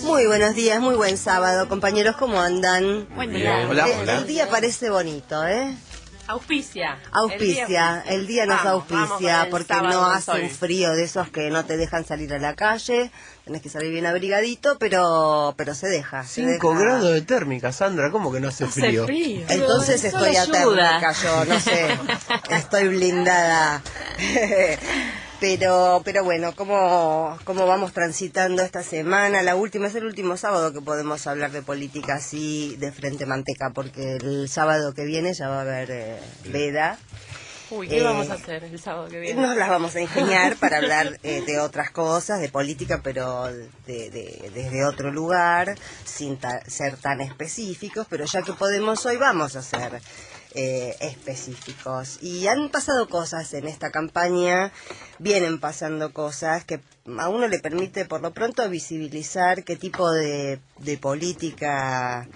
Muy buenos días, muy buen sábado, compañeros, ¿cómo andan? Buen día. Hola, El hola. día parece bonito, ¿eh? Auspicia. Auspicia, el día nos Vamos con auspicia el porque sábado no con hace un sol. frío de esos que no te dejan salir a la calle, tenés que salir bien abrigadito, pero se deja. 5 grados de térmica, Sandra, ¿cómo que no hace frío? Entonces Pero estoy el sol atérmica, ayuda. yo no sé, estoy blindada. Pero bueno, ¿cómo vamos transitando esta semana? Es el último sábado que podemos hablar de política así de frente manteca, porque el sábado que viene ya va a haber veda. Uy, ¿qué vamos a hacer el sábado que viene? Nos las vamos a ingeniar para hablar de otras cosas, de política, pero desde otro lugar, sin ser tan específicos, pero ya que podemos hoy vamos a ser específicos. Y han pasado cosas en esta campaña, vienen pasando cosas que a uno le permite por lo pronto visibilizar qué tipo de política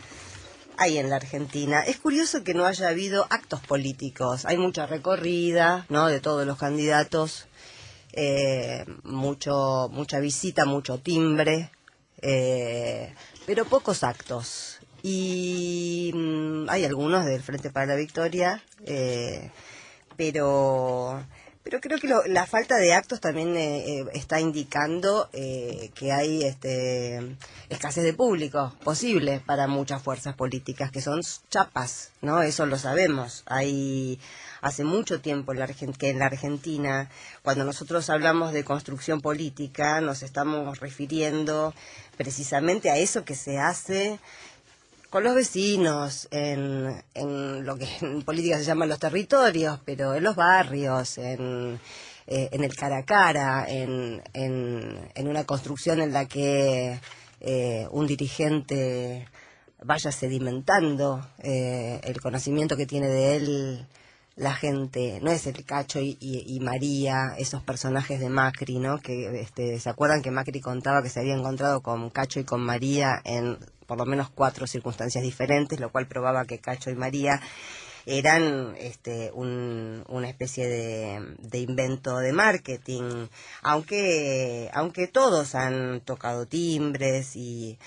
hay en la Argentina. Es curioso que no haya habido actos políticos. Hay mucha recorrida, ¿no?, de todos los candidatos, mucha visita, mucho timbre, pero pocos actos. Y hay algunos del Frente para la Victoria, pero creo que la falta de actos también está indicando que hay escasez de público posible para muchas fuerzas políticas que son chapas, ¿no? Eso lo sabemos. Hace mucho tiempo que en la Argentina, cuando nosotros hablamos de construcción política, nos estamos refiriendo precisamente a eso que se hace con los vecinos, en lo que en política se llaman los territorios, pero en los barrios, en el cara a cara, en una construcción en la que un dirigente vaya sedimentando el conocimiento que tiene de él la gente. No es el Cacho y María, esos personajes de Macri, ¿no? Que ¿se acuerdan que Macri contaba que se había encontrado con Cacho y con María en por lo menos 4 circunstancias diferentes, lo cual probaba que Cacho y María eran una especie de invento de marketing, aunque todos han tocado timbres y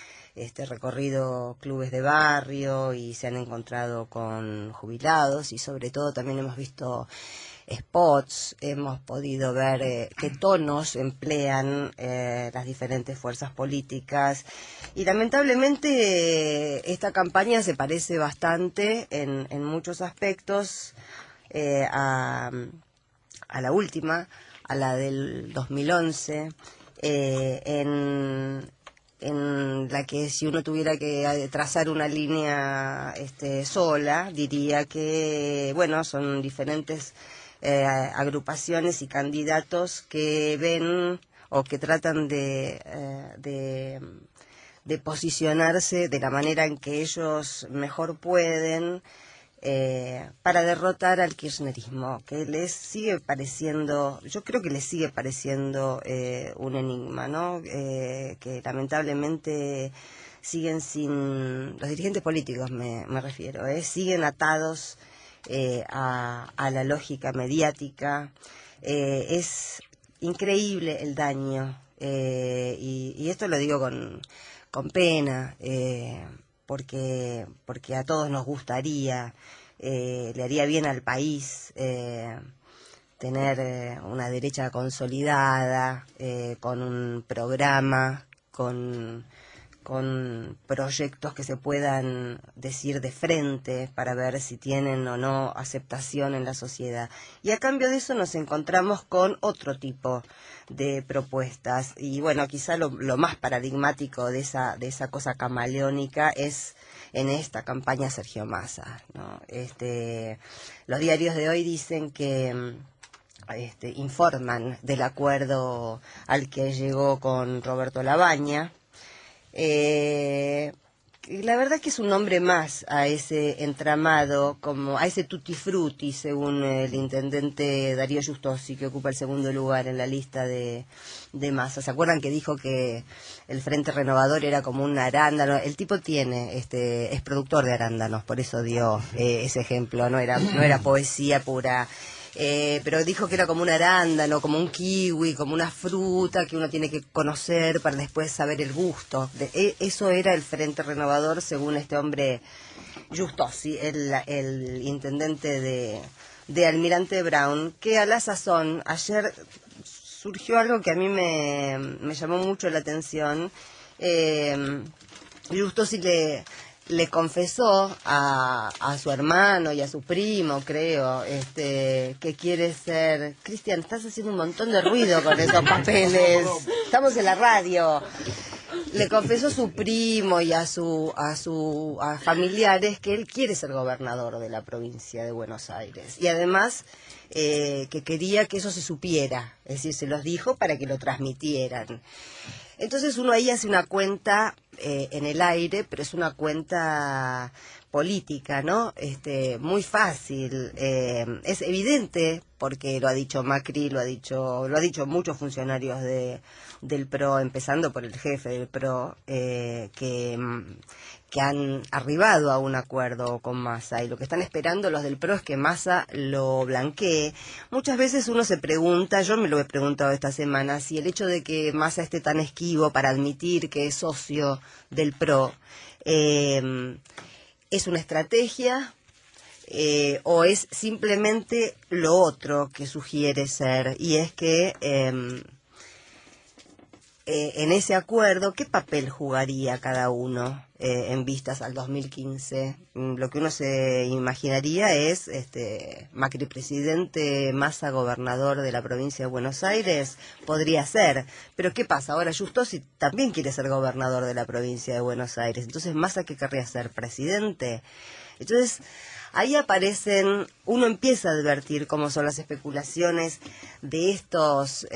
recorrido clubes de barrio y se han encontrado con jubilados, y sobre todo también hemos visto spots, hemos podido ver qué tonos emplean las diferentes fuerzas políticas, y lamentablemente esta campaña se parece bastante en muchos aspectos a la última, a la del 2011, en la que si uno tuviera que trazar una línea sola, diría que, bueno, son diferentes agrupaciones y candidatos que ven o que tratan de posicionarse de la manera en que ellos mejor pueden para derrotar al kirchnerismo, que les sigue pareciendo, yo creo que les sigue pareciendo un enigma, ¿no? Que lamentablemente siguen los dirigentes políticos me refiero, siguen atados a la lógica mediática. Es increíble el daño, y esto lo digo con pena, porque a todos nos gustaría, le haría bien al país tener una derecha consolidada, con un programa, con proyectos que se puedan decir de frente para ver si tienen o no aceptación en la sociedad. Y a cambio de eso nos encontramos con otro tipo de propuestas. Y bueno, quizá lo más paradigmático de esa cosa camaleónica es en esta campaña Sergio Massa, ¿no? Los diarios de hoy dicen que informan del acuerdo al que llegó con Roberto Labaña. La verdad que es un nombre más a ese entramado, como a ese tutti frutti, según el intendente Darío Justosi, que ocupa el segundo lugar en la lista de Massa. ¿Se acuerdan que dijo que el Frente Renovador era como un arándano? El tipo es productor de arándanos, por eso dio ese ejemplo, no era poesía pura. pero dijo que era como un arándano, como un kiwi, como una fruta que uno tiene que conocer para después saber el gusto. Eso era el Frente Renovador, según este hombre Giustosi, el intendente de Almirante Brown, que a la sazón, ayer surgió algo que a mí me llamó mucho la atención. Giustosi le confesó a su hermano y a su primo, creo, que quiere ser... Cristian, estás haciendo un montón de ruido con esos papeles. Estamos en la radio. Le confesó a su primo y a familiares que él quiere ser gobernador de la provincia de Buenos Aires. Y además que quería que eso se supiera. Es decir, se los dijo para que lo transmitieran. Entonces uno ahí hace una cuenta en el aire, pero es una cuenta política, ¿no? Muy fácil. Es evidente, porque lo ha dicho Macri, lo ha dicho muchos funcionarios del PRO, empezando por el jefe del PRO, que han arribado a un acuerdo con Massa, y lo que están esperando los del PRO es que Massa lo blanquee. Muchas veces uno se pregunta, yo me lo he preguntado esta semana, si el hecho de que Massa esté tan esquivo para admitir que es socio del PRO es una estrategia o es simplemente lo otro que sugiere ser, y es que en ese acuerdo, ¿qué papel jugaría cada uno en vistas al 2015? Lo que uno se imaginaría es Macri presidente, Massa gobernador de la provincia de Buenos Aires, podría ser. Pero ¿qué pasa? Ahora Giustosi también quiere ser gobernador de la provincia de Buenos Aires. Entonces, ¿Massa qué querría ser? ¿Presidente? Entonces, ahí uno empieza a advertir cómo son las especulaciones de estos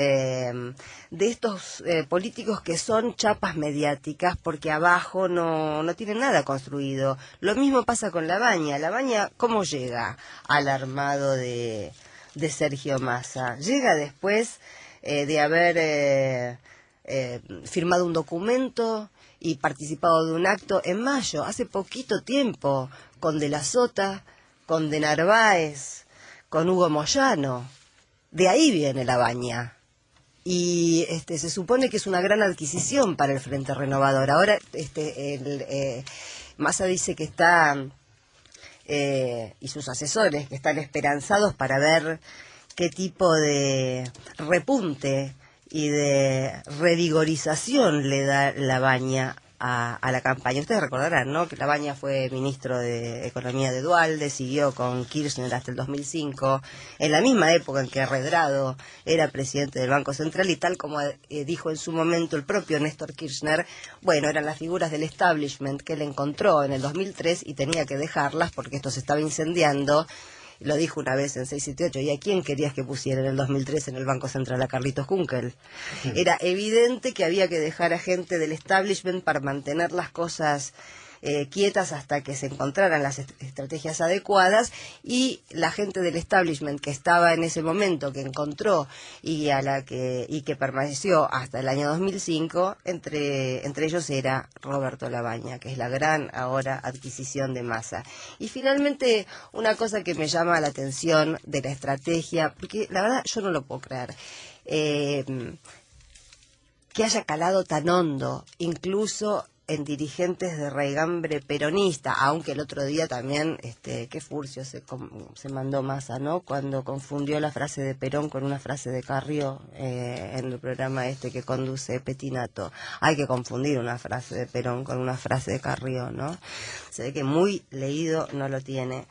políticos que son chapas mediáticas, porque abajo no tienen nada construido. Lo mismo pasa con Labaña. Labaña, ¿cómo llega al armado de Sergio Massa? Llega después de haber firmado un documento y participado de un acto en mayo, hace poquito tiempo, con De la Sota, con De Narváez, con Hugo Moyano. De ahí viene Labaña. Y se supone que es una gran adquisición para el Frente Renovador. Ahora Massa dice que está, y sus asesores, que están esperanzados para ver qué tipo de repunte y de revigorización le da Labaña a la campaña. Ustedes recordarán, ¿no?, que Labaña fue ministro de Economía de Duhalde, siguió con Kirchner hasta el 2005, en la misma época en que Redrado era presidente del Banco Central, y tal como dijo en su momento el propio Néstor Kirchner, bueno, eran las figuras del establishment que él encontró en el 2003 y tenía que dejarlas porque esto se estaba incendiando. Lo dijo una vez en 678, ¿y a quién querías que pusiera en el 2003 en el Banco Central? A Carlitos Kunkel. Sí. Era evidente que había que dejar a gente del establishment para mantener las cosas quietas hasta que se encontraran las estrategias adecuadas, y la gente del establishment que estaba en ese momento, que encontró y que permaneció hasta el año 2005, entre ellos era Roberto Labaña, que es la gran ahora adquisición de Massa. Y finalmente, una cosa que me llama la atención de la estrategia, porque la verdad yo no lo puedo creer, que haya calado tan hondo, incluso en dirigentes de raigambre peronista, aunque el otro día también, qué furcio se mandó Massa, ¿no?, cuando confundió la frase de Perón con una frase de Carrió en el programa que conduce Petinato. Hay que confundir una frase de Perón con una frase de Carrió, ¿no? Se ve que muy leído no lo tiene.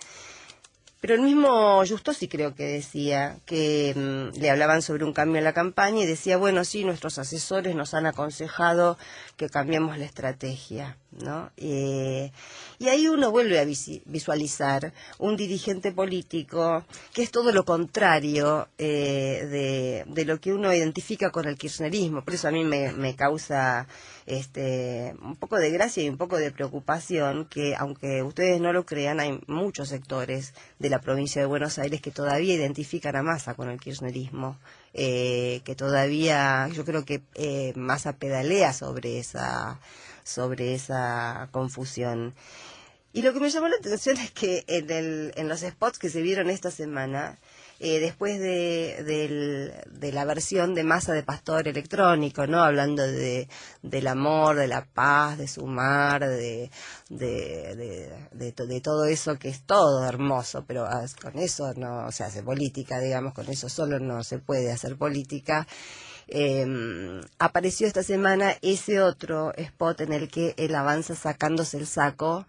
Pero el mismo Giustosi creo que decía que le hablaban sobre un cambio en la campaña y decía, bueno, sí, nuestros asesores nos han aconsejado que cambiemos la estrategia, ¿no? Y ahí uno vuelve a visualizar un dirigente político que es todo lo contrario de lo que uno identifica con el kirchnerismo. Por eso a mí me causa un poco de gracia y un poco de preocupación que, aunque ustedes no lo crean, hay muchos sectores de la provincia de Buenos Aires que todavía identifican a Massa con el kirchnerismo, que todavía, yo creo que Massa pedalea sobre esa confusión. Y lo que me llamó la atención es que en los spots que se vieron esta semana, después de la versión de Massa de Pastor electrónico, ¿no? Hablando del amor, de la paz, de sumar, de todo eso que es todo hermoso, pero con eso no se hace política, digamos, con eso solo no se puede hacer política. Apareció esta semana ese otro spot en el que él avanza sacándose el saco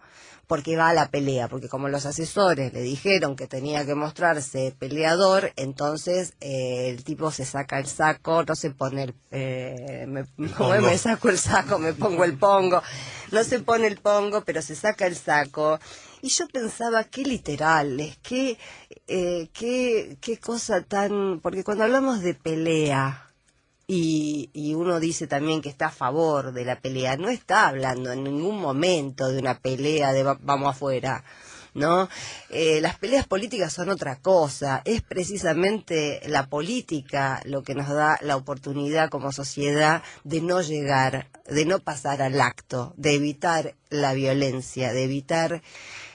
porque va a la pelea, porque como los asesores le dijeron que tenía que mostrarse peleador, entonces el tipo se saca el saco, no se pone me saco el saco, me pongo el pongo, no se pone el pongo, pero se saca el saco. Y yo pensaba, qué literales, qué cosa tan... Porque cuando hablamos de pelea... Y uno dice también que está a favor de la pelea, no está hablando en ningún momento de una pelea de vamos afuera, ¿no? Las peleas políticas son otra cosa, es precisamente la política lo que nos da la oportunidad como sociedad de no llegar, de no pasar al acto, de evitar la violencia, de evitar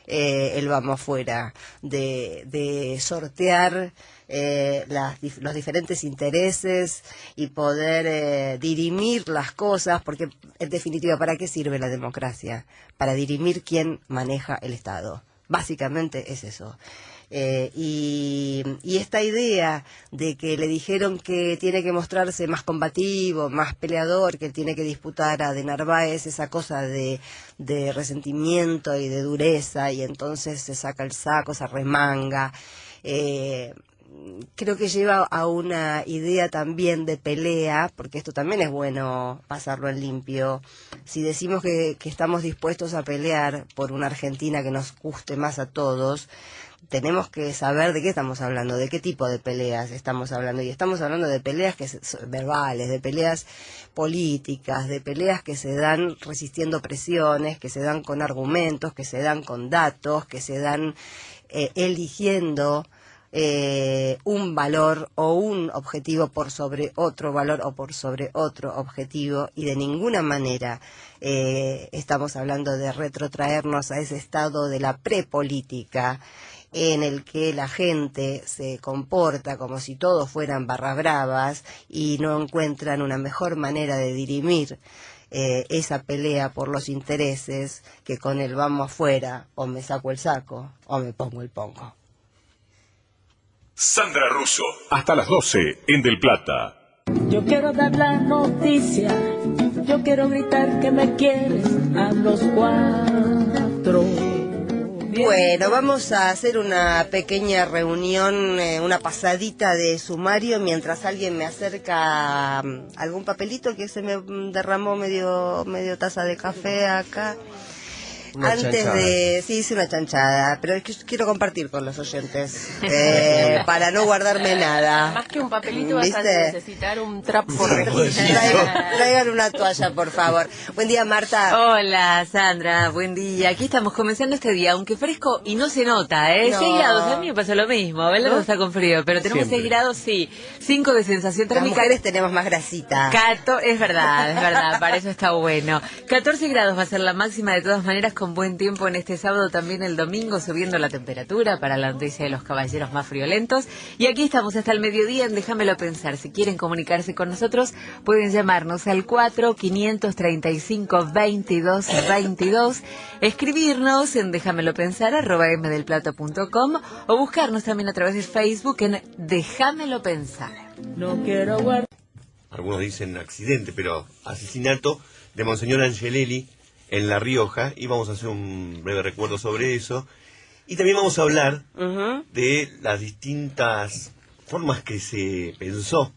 el vamos afuera, de sortear los diferentes intereses y poder dirimir las cosas, porque en definitiva, ¿para qué sirve la democracia? Para dirimir quién maneja el Estado. Básicamente es eso. Y esta idea de que le dijeron que tiene que mostrarse más combativo, más peleador, que tiene que disputar a De Narváez, esa cosa de resentimiento y de dureza, y entonces se saca el saco, se remanga, creo que lleva a una idea también de pelea, porque esto también es bueno pasarlo en limpio. Si decimos que estamos dispuestos a pelear por una Argentina que nos guste más a todos, tenemos que saber de qué estamos hablando, de qué tipo de peleas estamos hablando. Y estamos hablando de peleas verbales, de peleas políticas, de peleas que se dan resistiendo presiones, que se dan con argumentos, que se dan con datos, que se dan eligiendo un valor o un objetivo por sobre otro valor o por sobre otro objetivo, y de ninguna manera estamos hablando de retrotraernos a ese estado de la prepolítica en el que la gente se comporta como si todos fueran barras bravas y no encuentran una mejor manera de dirimir esa pelea por los intereses que con el vamos afuera, o me saco el saco o me pongo el pongo. Sandra Russo, hasta las 12 en Del Plata. Yo quiero dar la noticia, yo quiero gritar que me quieres a los cuatro. Bueno, vamos a hacer una pequeña reunión, una pasadita de sumario mientras alguien me acerca algún papelito que se me derramó medio taza de café acá. Sí, hice una chanchada, pero es que yo quiero compartir con los oyentes, para no guardarme nada. Más que un papelito vas a necesitar un trapo. Traigan una toalla, por favor. Buen día, Marta. Hola, Sandra, buen día. Aquí estamos comenzando este día, aunque fresco y no se nota, ¿eh? No. 6 grados, a mí me pasó lo mismo, Belgrano está con frío, pero tenemos Siempre. 6 grados, sí. 5 de sensación Las térmica. mujeres tenemos más grasita. Es verdad, para eso está bueno. 14 grados va a ser la máxima de todas maneras, con buen tiempo en este sábado, también el domingo, subiendo la temperatura para la noticia de los caballeros más friolentos. Y aquí estamos hasta el mediodía en Déjamelo Pensar. Si quieren comunicarse con nosotros, pueden llamarnos al 4-535-2222, escribirnos en déjamelopensar@mdelplata.com o buscarnos también a través de Facebook en Déjamelo Pensar. No quiero guardar. Algunos dicen accidente, pero asesinato de Monseñor Angelelli en La Rioja, y vamos a hacer un breve recuerdo sobre eso. Y también vamos a hablar de las distintas formas que se pensó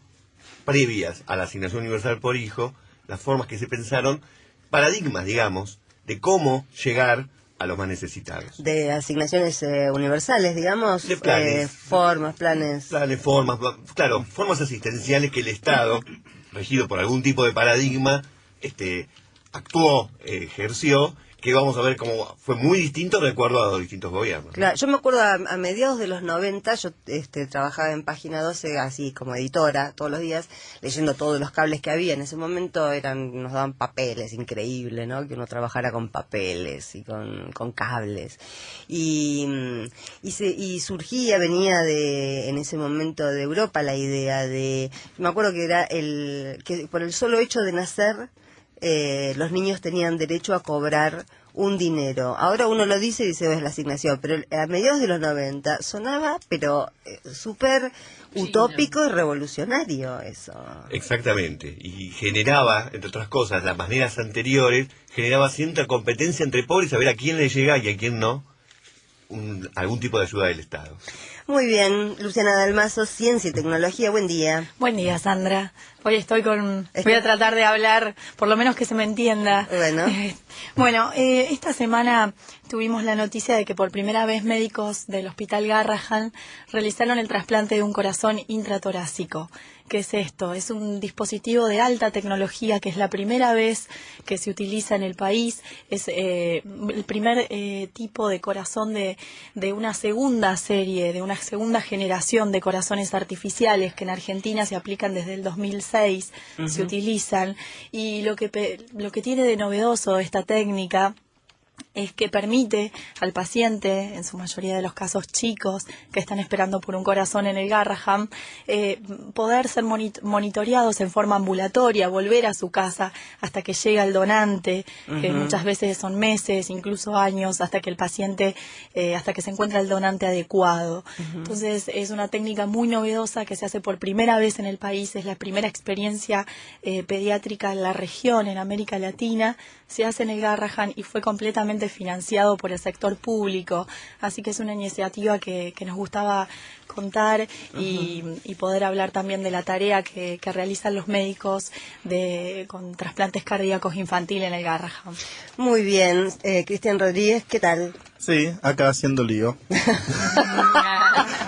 previas a la asignación universal por hijo, las formas que se pensaron, paradigmas, digamos, de cómo llegar a los más necesitados. De asignaciones universales, digamos, De planes. planes. Planes, formas, claro, formas asistenciales que el Estado, regido por algún tipo de paradigma, actuó, ejerció, que vamos a ver cómo fue muy distinto de acuerdo a los distintos gobiernos. Claro, yo me acuerdo a mediados de los 90, yo trabajaba en Página 12 así como editora todos los días, leyendo todos los cables que había. En ese momento nos daban papeles, increíble, ¿no? Que uno trabajara con papeles y con cables. Y venía en ese momento de Europa la idea me acuerdo que era que por el solo hecho de nacer, los niños tenían derecho a cobrar un dinero. Ahora uno lo dice y dice, es la asignación, pero a mediados de los 90 sonaba, pero súper utópico y revolucionario eso. Exactamente, y generaba, entre otras cosas, las maneras anteriores, generaba cierta competencia entre pobres, saber a quién le llega y a quién no algún tipo de ayuda del Estado. Muy bien, Luciana Dalmazo, Ciencia y Tecnología, buen día. Buen día, Sandra. Hoy estoy voy a tratar de hablar, por lo menos que se me entienda. Bueno. Esta semana tuvimos la noticia de que por primera vez médicos del Hospital Garrahan realizaron el trasplante de un corazón intratorácico. ¿Qué es esto? Es un dispositivo de alta tecnología que es la primera vez que se utiliza en el país. Es el primer tipo de corazón de una segunda serie, de una segunda generación de corazones artificiales que en Argentina se aplican desde el 2006, se utilizan. Y lo que tiene de novedoso esta técnica es que permite al paciente, en su mayoría de los casos chicos, que están esperando por un corazón en el Garrahan, poder ser monitoreados en forma ambulatoria, volver a su casa hasta que llega el donante, que muchas veces son meses, incluso años, hasta que el paciente, hasta que se encuentra el donante adecuado. Entonces es una técnica muy novedosa que se hace por primera vez en el país, es la primera experiencia pediátrica en la región, en América Latina, se hace en el Garrahan y fue completamente financiado por el sector público, así que es una iniciativa que nos gustaba contar y poder hablar también de la tarea que realizan los médicos con trasplantes cardíacos infantiles en el Garrahan. Muy bien, Cristian Rodríguez, ¿qué tal? Sí, acá haciendo lío.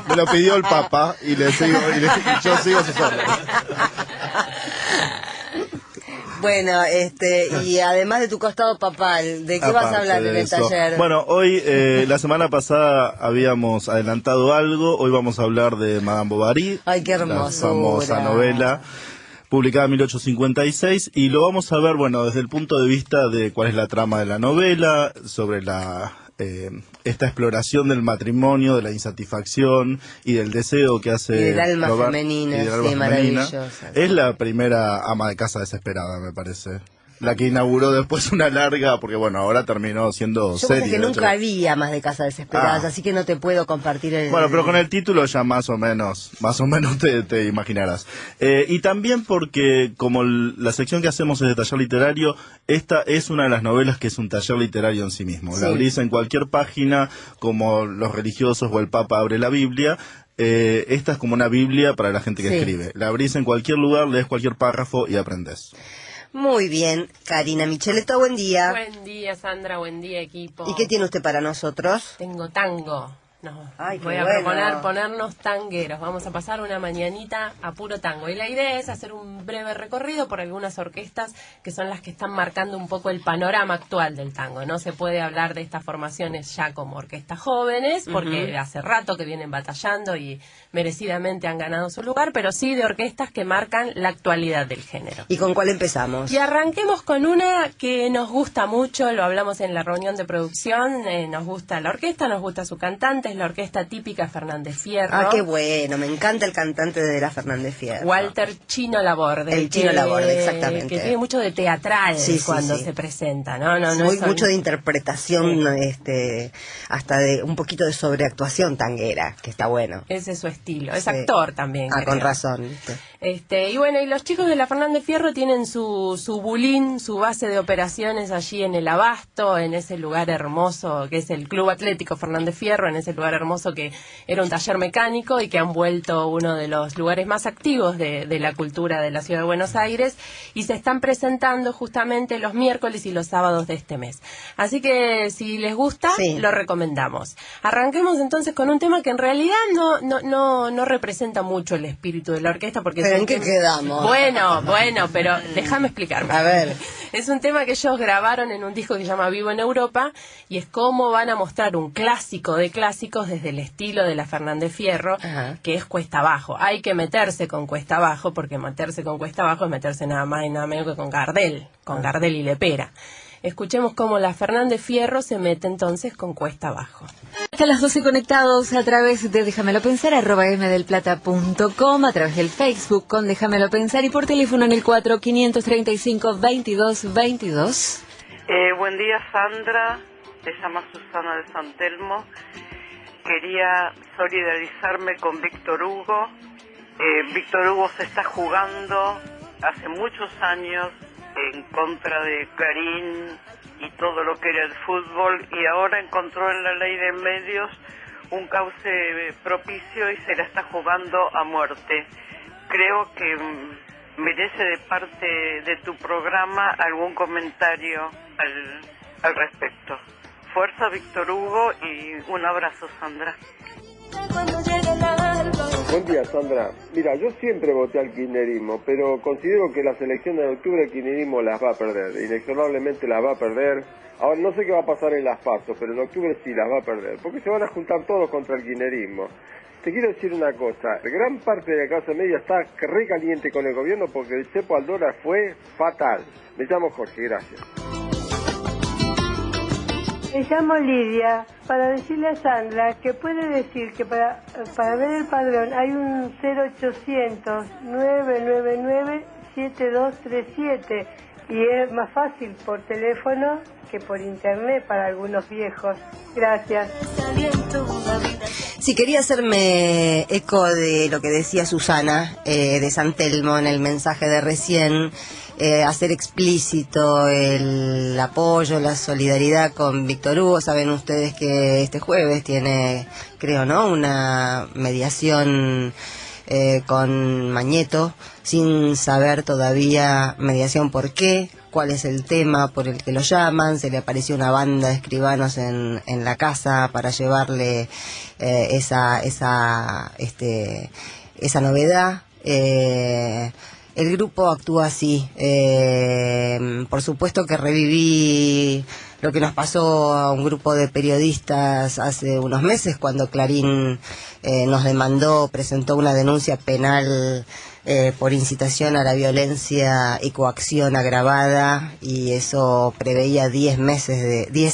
Me lo pidió el Papa y yo sigo sus órdenes. Bueno, y además de tu costado papal, ¿de qué vas a hablar en el taller? Bueno, hoy, la semana pasada habíamos adelantado algo, hoy vamos a hablar de Madame Bovary. ¡Ay, qué hermosura! La famosa novela, publicada en 1856, y lo vamos a ver, bueno, desde el punto de vista de cuál es la trama de la novela, sobre esta exploración del matrimonio, de la insatisfacción y del deseo que hace y del alma Robert, femenina, sí, maravillosa. Es la primera ama de casa desesperada, me parece. La que inauguró después una larga, porque bueno, ahora terminó siendo serie. Yo que nunca vi amas de casa desesperadas, así que no te puedo compartir Bueno, pero con el título ya más o menos te imaginarás. Y también porque, como la sección que hacemos es de taller literario, esta es una de las novelas que es un taller literario en sí mismo. Sí. La abrís en cualquier página, como los religiosos o el Papa abre la Biblia. Esta es como una Biblia para la gente que escribe. La abrís en cualquier lugar, lees cualquier párrafo y aprendés. Muy bien, Karina Micheletto, buen día. Buen día, Sandra, buen día, equipo. ¿Y qué tiene usted para nosotros? Tengo tango. Voy a proponer ponernos tangueros. Vamos a pasar una mañanita a puro tango. Y la idea es hacer un breve recorrido por algunas orquestas que son las que están marcando un poco el panorama actual del tango. No se puede hablar de estas formaciones ya como orquestas jóvenes, porque hace rato que vienen batallando y merecidamente han ganado su lugar, pero sí de orquestas que marcan la actualidad del género. ¿Y con cuál empezamos? Y arranquemos con una que nos gusta mucho, lo hablamos en la reunión de producción, nos gusta la orquesta, nos gusta su cantante, es la orquesta típica Fernández Fierro. Ah, qué bueno, me encanta el cantante de la Fernández Fierro. Walter Chino Laborde. El Chino Laborde, exactamente. Que tiene mucho de teatral cuando se presenta, ¿no? Mucho de interpretación, hasta de un poquito de sobreactuación tanguera, que está bueno. Ese es su estilo, es actor también. Ah, con razón, ¿viste? Y bueno, y los chicos de la Fernández Fierro tienen su bulín, su base de operaciones allí en el Abasto, en ese lugar hermoso que es el Club Atlético Fernández Fierro, en ese lugar hermoso que era un taller mecánico y que han vuelto uno de los lugares más activos de la cultura de la ciudad de Buenos Aires, y se están presentando justamente los miércoles y los sábados de este mes. Así que si les gusta, lo recomendamos. Arranquemos entonces con un tema que en realidad no representa mucho el espíritu de la orquesta, porque Pero ¿en qué quedamos? Bueno, pero déjame explicarme. A ver. Es un tema que ellos grabaron en un disco que se llama Vivo en Europa y es cómo van a mostrar un clásico de clásicos desde el estilo de la Fernández Fierro, que es cuesta abajo. Hay que meterse con cuesta abajo porque meterse con cuesta abajo es meterse nada más y nada menos que con Gardel y Lepera. Escuchemos cómo la Fernández Fierro se mete entonces con cuesta abajo. Hasta las 12 conectados a través de Déjamelo Pensar, @mdelplata.com, a través del Facebook con Déjamelo Pensar y por teléfono en el 4535-2222. Buen día, Sandra. Te llama Susana de San Telmo. Quería solidarizarme con Víctor Hugo. Víctor Hugo se está jugando hace muchos años en contra de Clarín y todo lo que era el fútbol, y ahora encontró en la ley de medios un cauce propicio y se la está jugando a muerte. Creo que merece de parte de tu programa algún comentario al respecto. Fuerza, Víctor Hugo, y un abrazo, Sandra. Buen día, Sandra. Mira, yo siempre voté al kirchnerismo, pero considero que las elecciones de octubre el kirchnerismo las va a perder, inexorablemente las va a perder. Ahora no sé qué va a pasar en las PASO, pero en octubre sí las va a perder, porque se van a juntar todos contra el kirchnerismo. Te quiero decir una cosa, gran parte de la clase media está re caliente con el gobierno porque el cepo al dólar fue fatal. Me llamo Jorge, gracias. Me llamo Lidia, para decirle a Sandra que puede decir que para ver el padrón hay un 0800-999-7237 y es más fácil por teléfono que por internet para algunos viejos. Gracias. Sí, quería hacerme eco de lo que decía Susana de San Telmo en el mensaje de recién. Hacer explícito el apoyo, la solidaridad con Víctor Hugo. Saben ustedes que este jueves tiene, creo, ¿no?, una mediación con Mañeto, sin saber todavía mediación por qué, cuál es el tema por el que lo llaman. Se le apareció una banda de escribanos en la casa para llevarle esa novedad. El grupo actúa así. Por supuesto que reviví lo que nos pasó a un grupo de periodistas hace unos meses cuando Clarín nos demandó, presentó una denuncia penal por incitación a la violencia y coacción agravada, y eso preveía 10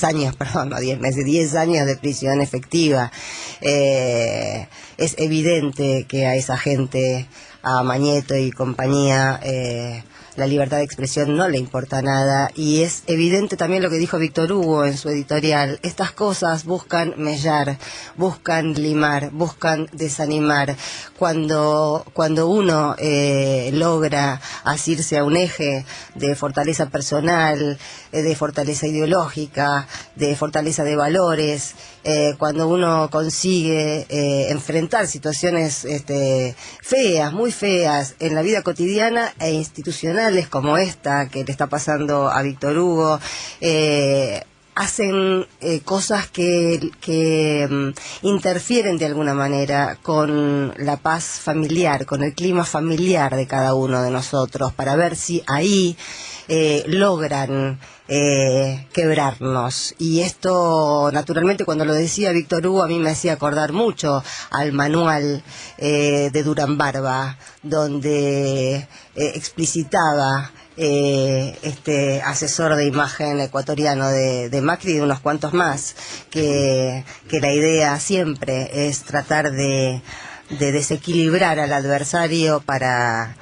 años de prisión efectiva. Es evidente que a esa gente, a Mañeto y compañía, la libertad de expresión no le importa nada, y es evidente también lo que dijo Víctor Hugo en su editorial. Estas cosas buscan mellar, buscan limar, buscan desanimar. Cuando uno logra asirse a un eje de fortaleza personal, de fortaleza ideológica, de fortaleza de valores, cuando uno consigue enfrentar situaciones feas, muy feas, en la vida cotidiana e institucionales como esta que le está pasando a Víctor Hugo, hacen cosas que interfieren de alguna manera con la paz familiar, con el clima familiar de cada uno de nosotros, para ver si ahí logran quebrarnos. Y esto, naturalmente, cuando lo decía Víctor Hugo, a mí me hacía acordar mucho al manual de Durán Barba, donde explicitaba este asesor de imagen ecuatoriano de Macri y de unos cuantos más, que la idea siempre es tratar de desequilibrar al adversario para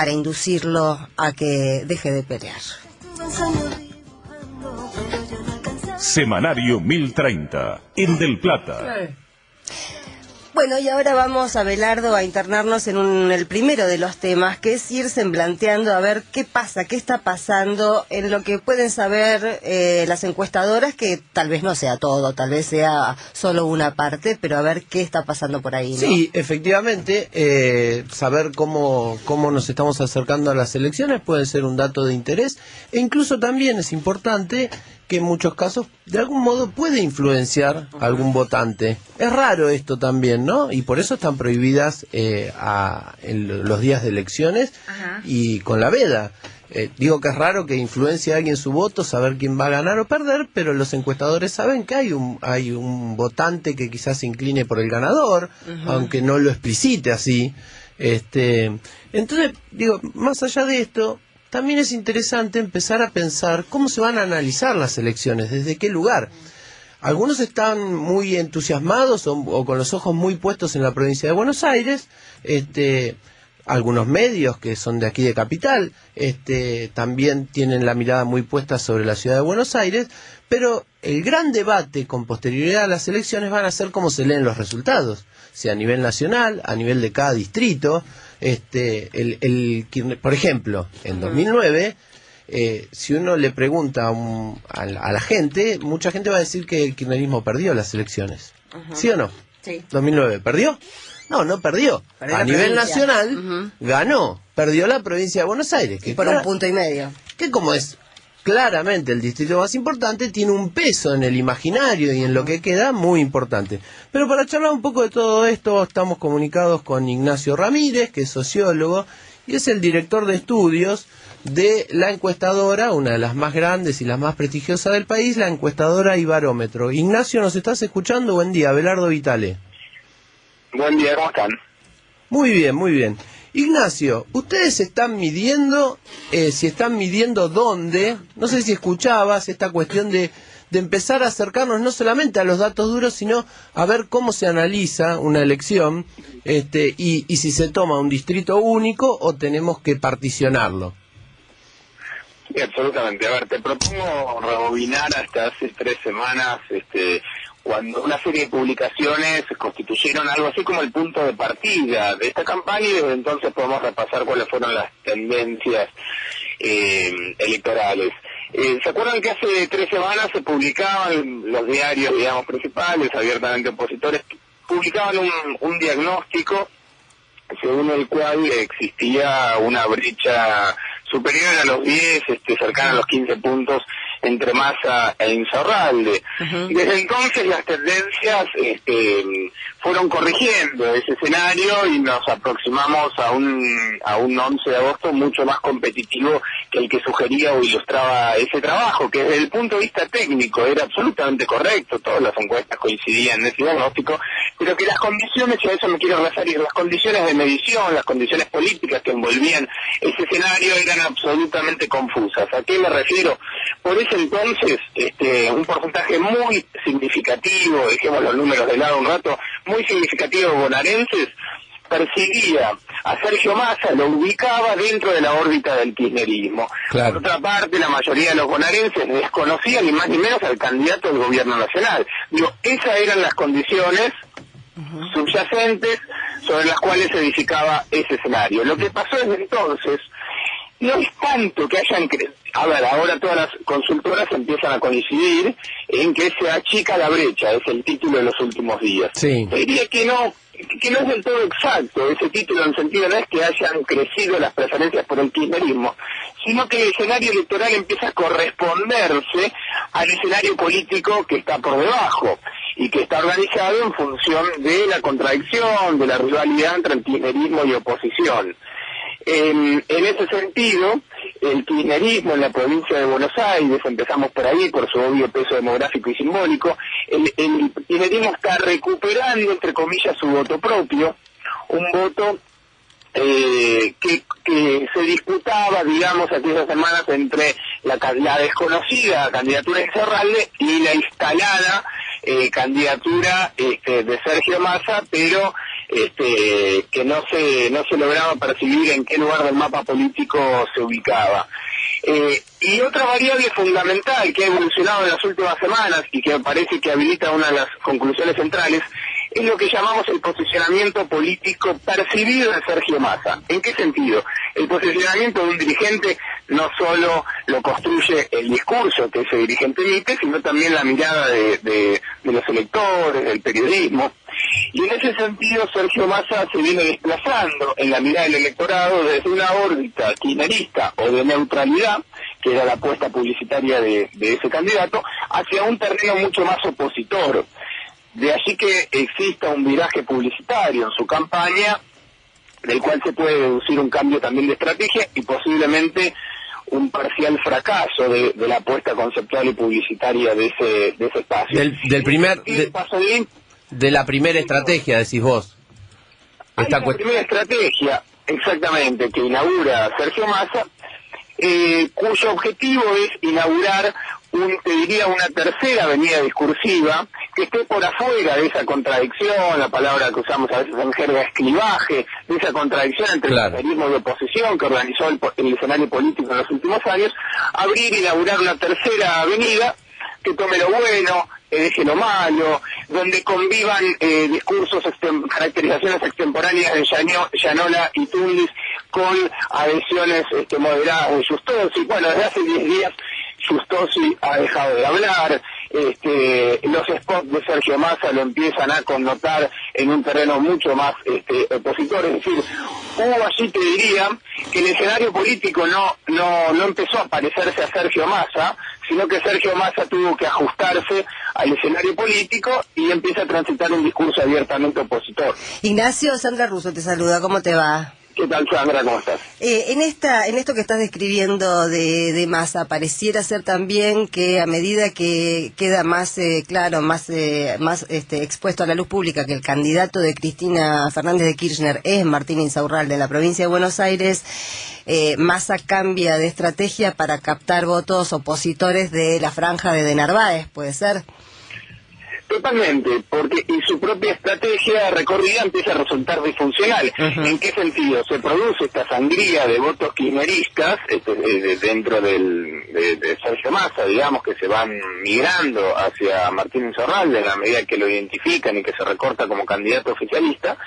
inducirlo a que deje de pelear. Semanario 1030, en Del Plata. Bueno, y ahora vamos, Abelardo, a internarnos en el primero de los temas, que es ir semblanteando a ver qué pasa, qué está pasando en lo que pueden saber las encuestadoras, que tal vez no sea todo, tal vez sea solo una parte, pero a ver qué está pasando por ahí, ¿no? Sí, efectivamente, saber cómo nos estamos acercando a las elecciones puede ser un dato de interés, e incluso también es importante que en muchos casos de algún modo puede influenciar a algún votante. Es raro esto también, ¿no? ¿no? Y por eso están prohibidas en los días de elecciones. Ajá. Y con la veda. Digo que es raro que influencie a alguien su voto, saber quién va a ganar o perder, pero los encuestadores saben que hay un votante que quizás se incline por el ganador, aunque no lo explicite así. Entonces, digo, más allá de esto, también es interesante empezar a pensar cómo se van a analizar las elecciones, desde qué lugar. Algunos están muy entusiasmados o con los ojos muy puestos en la provincia de Buenos Aires, algunos medios que son de aquí de Capital también tienen la mirada muy puesta sobre la ciudad de Buenos Aires, pero el gran debate con posterioridad a las elecciones van a ser cómo se leen los resultados, sea a nivel nacional, a nivel de cada distrito. Por ejemplo, en 2009, si uno le pregunta a la gente, mucha gente va a decir que el kirchnerismo perdió las elecciones. ¿Sí o no? Sí. 2009, ¿perdió? No perdió. Perdió A la nivel provincia. nacional, ganó. Perdió la provincia de Buenos Aires. Y por 1,5 puntos. Que como es claramente el distrito más importante, tiene un peso en el imaginario y en lo que queda muy importante. Pero para charlar un poco de todo esto, estamos comunicados con Ignacio Ramírez, que es sociólogo, y es el director de estudios de la encuestadora, una de las más grandes y las más prestigiosas del país, la encuestadora Ibarómetro. Ignacio, ¿nos estás escuchando? Buen día, Abelardo Vitale. Buen día, ¿cómo están? Muy bien, muy bien. Ignacio, ustedes están midiendo, si están midiendo dónde, no sé si escuchabas esta cuestión de empezar a acercarnos no solamente a los datos duros, sino a ver cómo se analiza una elección y si se toma un distrito único o tenemos que particionarlo. Sí, absolutamente. A ver, te propongo rebobinar hasta hace 3 semanas, cuando una serie de publicaciones constituyeron algo así como el punto de partida de esta campaña, y desde entonces podemos repasar cuáles fueron las tendencias electorales. ¿Se acuerdan que hace 3 semanas se publicaban los diarios, digamos, principales, abiertamente opositores, publicaban un diagnóstico según el cual existía una brecha superior a los 10, cercana a los 15 puntos entre Massa e Insaurralde? Desde entonces las tendencias fueron corrigiendo ese escenario y nos aproximamos a un 11 de agosto mucho más competitivo que el que sugería o ilustraba ese trabajo, que desde el punto de vista técnico era absolutamente correcto, todas las encuestas coincidían en ese diagnóstico, pero que las condiciones, y a eso me quiero referir, las condiciones de medición, las condiciones políticas que envolvían ese escenario eran absolutamente confusas. ¿A qué me refiero? Por ese entonces, un porcentaje muy significativo, dejemos los números de lado un rato, muy significativo de bonaerenses percibía a Sergio Massa, lo ubicaba dentro de la órbita del kirchnerismo. Claro. Por otra parte, la mayoría de los bonaerenses desconocían ni más ni menos al candidato del gobierno nacional. Digo, esas eran las condiciones subyacentes sobre las cuales se edificaba ese escenario. Lo que pasó desde entonces no es tanto que hayan a ver, ahora todas las consultoras empiezan a coincidir en que se achica la brecha, es el título de los últimos días. Sí. Diría que no es del todo exacto ese título, en el sentido no es que hayan crecido las preferencias por el kirchnerismo, sino que el escenario electoral empieza a corresponderse al escenario político que está por debajo y que está organizado en función de la contradicción, de la rivalidad entre el kirchnerismo y oposición. En ese sentido, el kirchnerismo en la provincia de Buenos Aires, empezamos por ahí, por su obvio peso demográfico y simbólico, el kirchnerismo está recuperando, entre comillas, su voto propio, un voto que se disputaba, digamos, aquellas semanas entre la desconocida candidatura de Insaurralde y la instalada candidatura de Sergio Massa, pero que no se lograba percibir en qué lugar del mapa político se ubicaba. Y otra variable fundamental que ha evolucionado en las últimas semanas y que me parece que habilita una de las conclusiones centrales es lo que llamamos el posicionamiento político percibido de Sergio Massa. ¿En qué sentido? El posicionamiento de un dirigente no solo lo construye el discurso que ese dirigente emite, sino también la mirada de los electores, del periodismo. Y en ese sentido Sergio Massa se viene desplazando en la mirada del electorado desde una órbita kirchnerista o de neutralidad, que era la apuesta publicitaria de ese candidato, hacia un terreno mucho más opositor. De allí que exista un viraje publicitario en su campaña, del cual se puede deducir un cambio también de estrategia y posiblemente un parcial fracaso de la apuesta conceptual y publicitaria de ese espacio. De la primera estrategia, decís vos. La primera estrategia, exactamente, que inaugura Sergio Massa, cuyo objetivo es inaugurar te diría una tercera avenida discursiva que esté por afuera de esa contradicción, la palabra que usamos a veces en jerga es clivaje, de esa contradicción entre el kirchnerismo de oposición que organizó el escenario político en los últimos años, inaugurar una tercera avenida que tome lo bueno, deje lo malo, donde convivan discursos, caracterizaciones extemporáneas de Llanola y Tundis con adhesiones moderadas de Giustossi. Bueno, desde hace 10 días Giustossi ha dejado de hablar, los spots de Sergio Massa lo empiezan a connotar en un terreno mucho más opositor, es decir, hubo allí, te diría, que el escenario político no empezó a parecerse a Sergio Massa, sino que Sergio Massa tuvo que ajustarse al escenario político y empieza a transitar un discurso abiertamente opositor. Ignacio, Sandra Russo te saluda, ¿cómo te va? ¿Qué tal, Sandra? ¿Cómo estás? En esto que estás describiendo de Massa, pareciera ser también que a medida que queda más claro, más expuesto a la luz pública que el candidato de Cristina Fernández de Kirchner es Martín Insaurralde de la provincia de Buenos Aires, Massa cambia de estrategia para captar votos opositores de la franja de Narváez, ¿puede ser? Totalmente, porque y su propia estrategia recorrida empieza a resultar disfuncional. ¿En qué sentido? Se produce esta sangría de votos kirchneristas dentro de Sergio Massa, digamos, que se van migrando hacia Martín Insaurralde en la medida que lo identifican y que se recorta como candidato oficialista,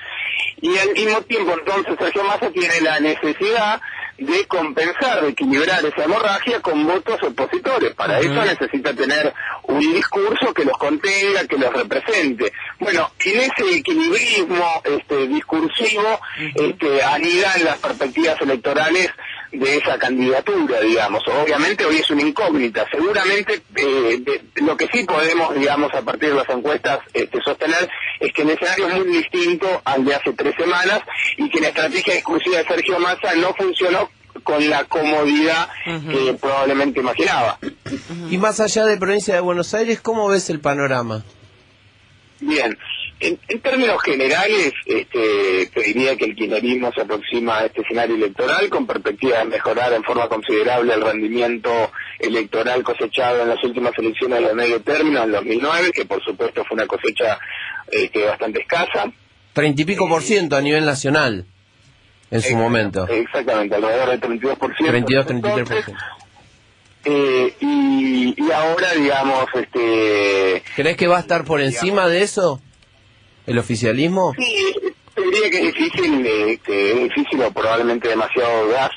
y al mismo tiempo entonces Sergio Massa tiene la necesidad de compensar, de equilibrar esa hemorragia con votos opositores. Para eso necesita tener un discurso que los contenga, que los represente. Bueno, en ese equilibrismo discursivo anidan las perspectivas electorales de esa candidatura, digamos. Obviamente hoy es una incógnita. Seguramente lo que sí podemos, digamos, a partir de las encuestas sostener es que el escenario es muy distinto al de hace 3 semanas y que la estrategia discursiva de Sergio Massa no funcionó con la comodidad que probablemente imaginaba. Y más allá de provincia de Buenos Aires, ¿cómo ves el panorama? Bien, en términos generales, te diría que el kirchnerismo se aproxima a este escenario electoral con perspectiva de mejorar en forma considerable el rendimiento electoral cosechado en las últimas elecciones de medio término, en 2009, que por supuesto fue una cosecha bastante escasa. 30 y pico % a nivel nacional, en su momento. Exactamente, alrededor del 32%. 32, 33%. Y ahora, digamos, ¿crees que va a estar por encima de eso el oficialismo? Sí, diría que es difícil o probablemente demasiado gas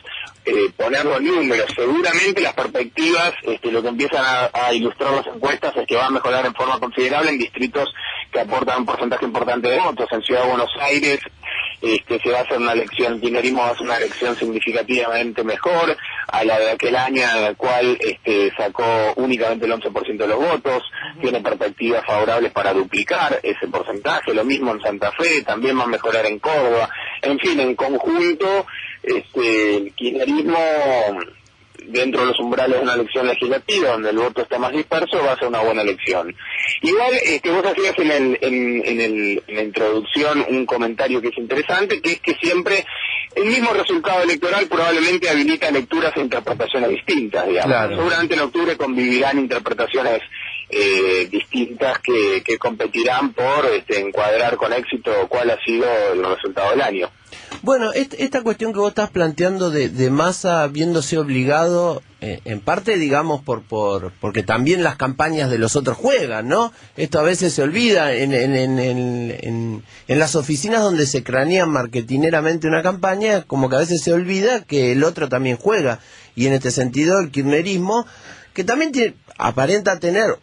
poner los números. Seguramente las perspectivas, lo que empiezan a ilustrar las encuestas es que va a mejorar en forma considerable en distritos que aportan un porcentaje importante de votos. En Ciudad de Buenos Aires se va a hacer una elección, el kirchnerismo va a hacer una elección significativamente mejor a la de aquel año en el cual sacó únicamente el 11% de los votos, tiene perspectivas favorables para duplicar ese porcentaje, lo mismo en Santa Fe, también va a mejorar en Córdoba. En fin, en conjunto, el kirchnerismo, dentro de los umbrales de una elección legislativa donde el voto está más disperso, va a ser una buena elección. Igual, vos hacías en la introducción un comentario que es interesante, que es que siempre el mismo resultado electoral probablemente habilita lecturas e interpretaciones distintas, digamos. Claro. Seguramente en octubre convivirán interpretaciones distintas que competirán por encuadrar con éxito cuál ha sido el resultado del año. Bueno, esta cuestión que vos estás planteando de Massa viéndose obligado, en parte, digamos, porque también las campañas de los otros juegan, ¿no? Esto a veces se olvida en las oficinas donde se cranean marketineramente una campaña, como que a veces se olvida que el otro también juega. Y en este sentido, el kirchnerismo, que también aparenta tener,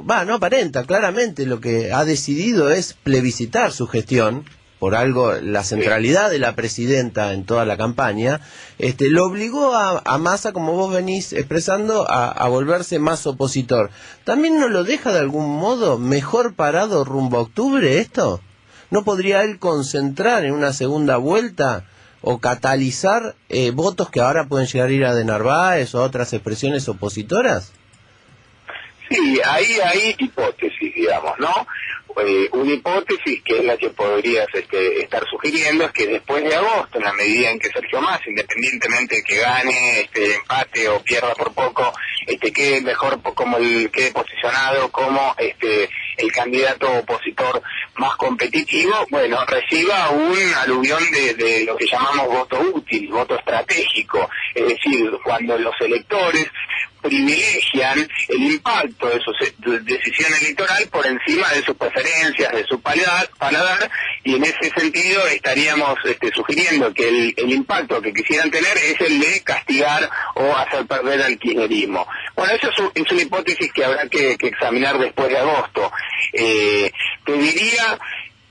claramente lo que ha decidido es plebiscitar su gestión, por algo la centralidad de la presidenta en toda la campaña, lo obligó a Massa, como vos venís expresando, a volverse más opositor. ¿También no lo deja de algún modo mejor parado rumbo a octubre esto? ¿No podría él concentrar en una segunda vuelta o catalizar votos que ahora pueden llegar a ir a de Narváez o a otras expresiones opositoras? Sí, ahí hay hipótesis, digamos, ¿no? Una hipótesis que es la que podrías estar sugiriendo es que después de agosto, en la medida en que Sergio Massa, independientemente de que gane, empate o pierda por poco, quede mejor quede posicionado como el candidato opositor más competitivo, bueno, reciba un aluvión de lo que llamamos voto útil, voto estratégico, es decir, cuando los electores privilegian el impacto de su decisión electoral por encima de sus preferencias, de su paladar, y en ese sentido estaríamos sugiriendo que el impacto que quisieran tener es el de castigar o hacer perder al kirchnerismo. Bueno, eso es una hipótesis que habrá que examinar después de agosto. Te diría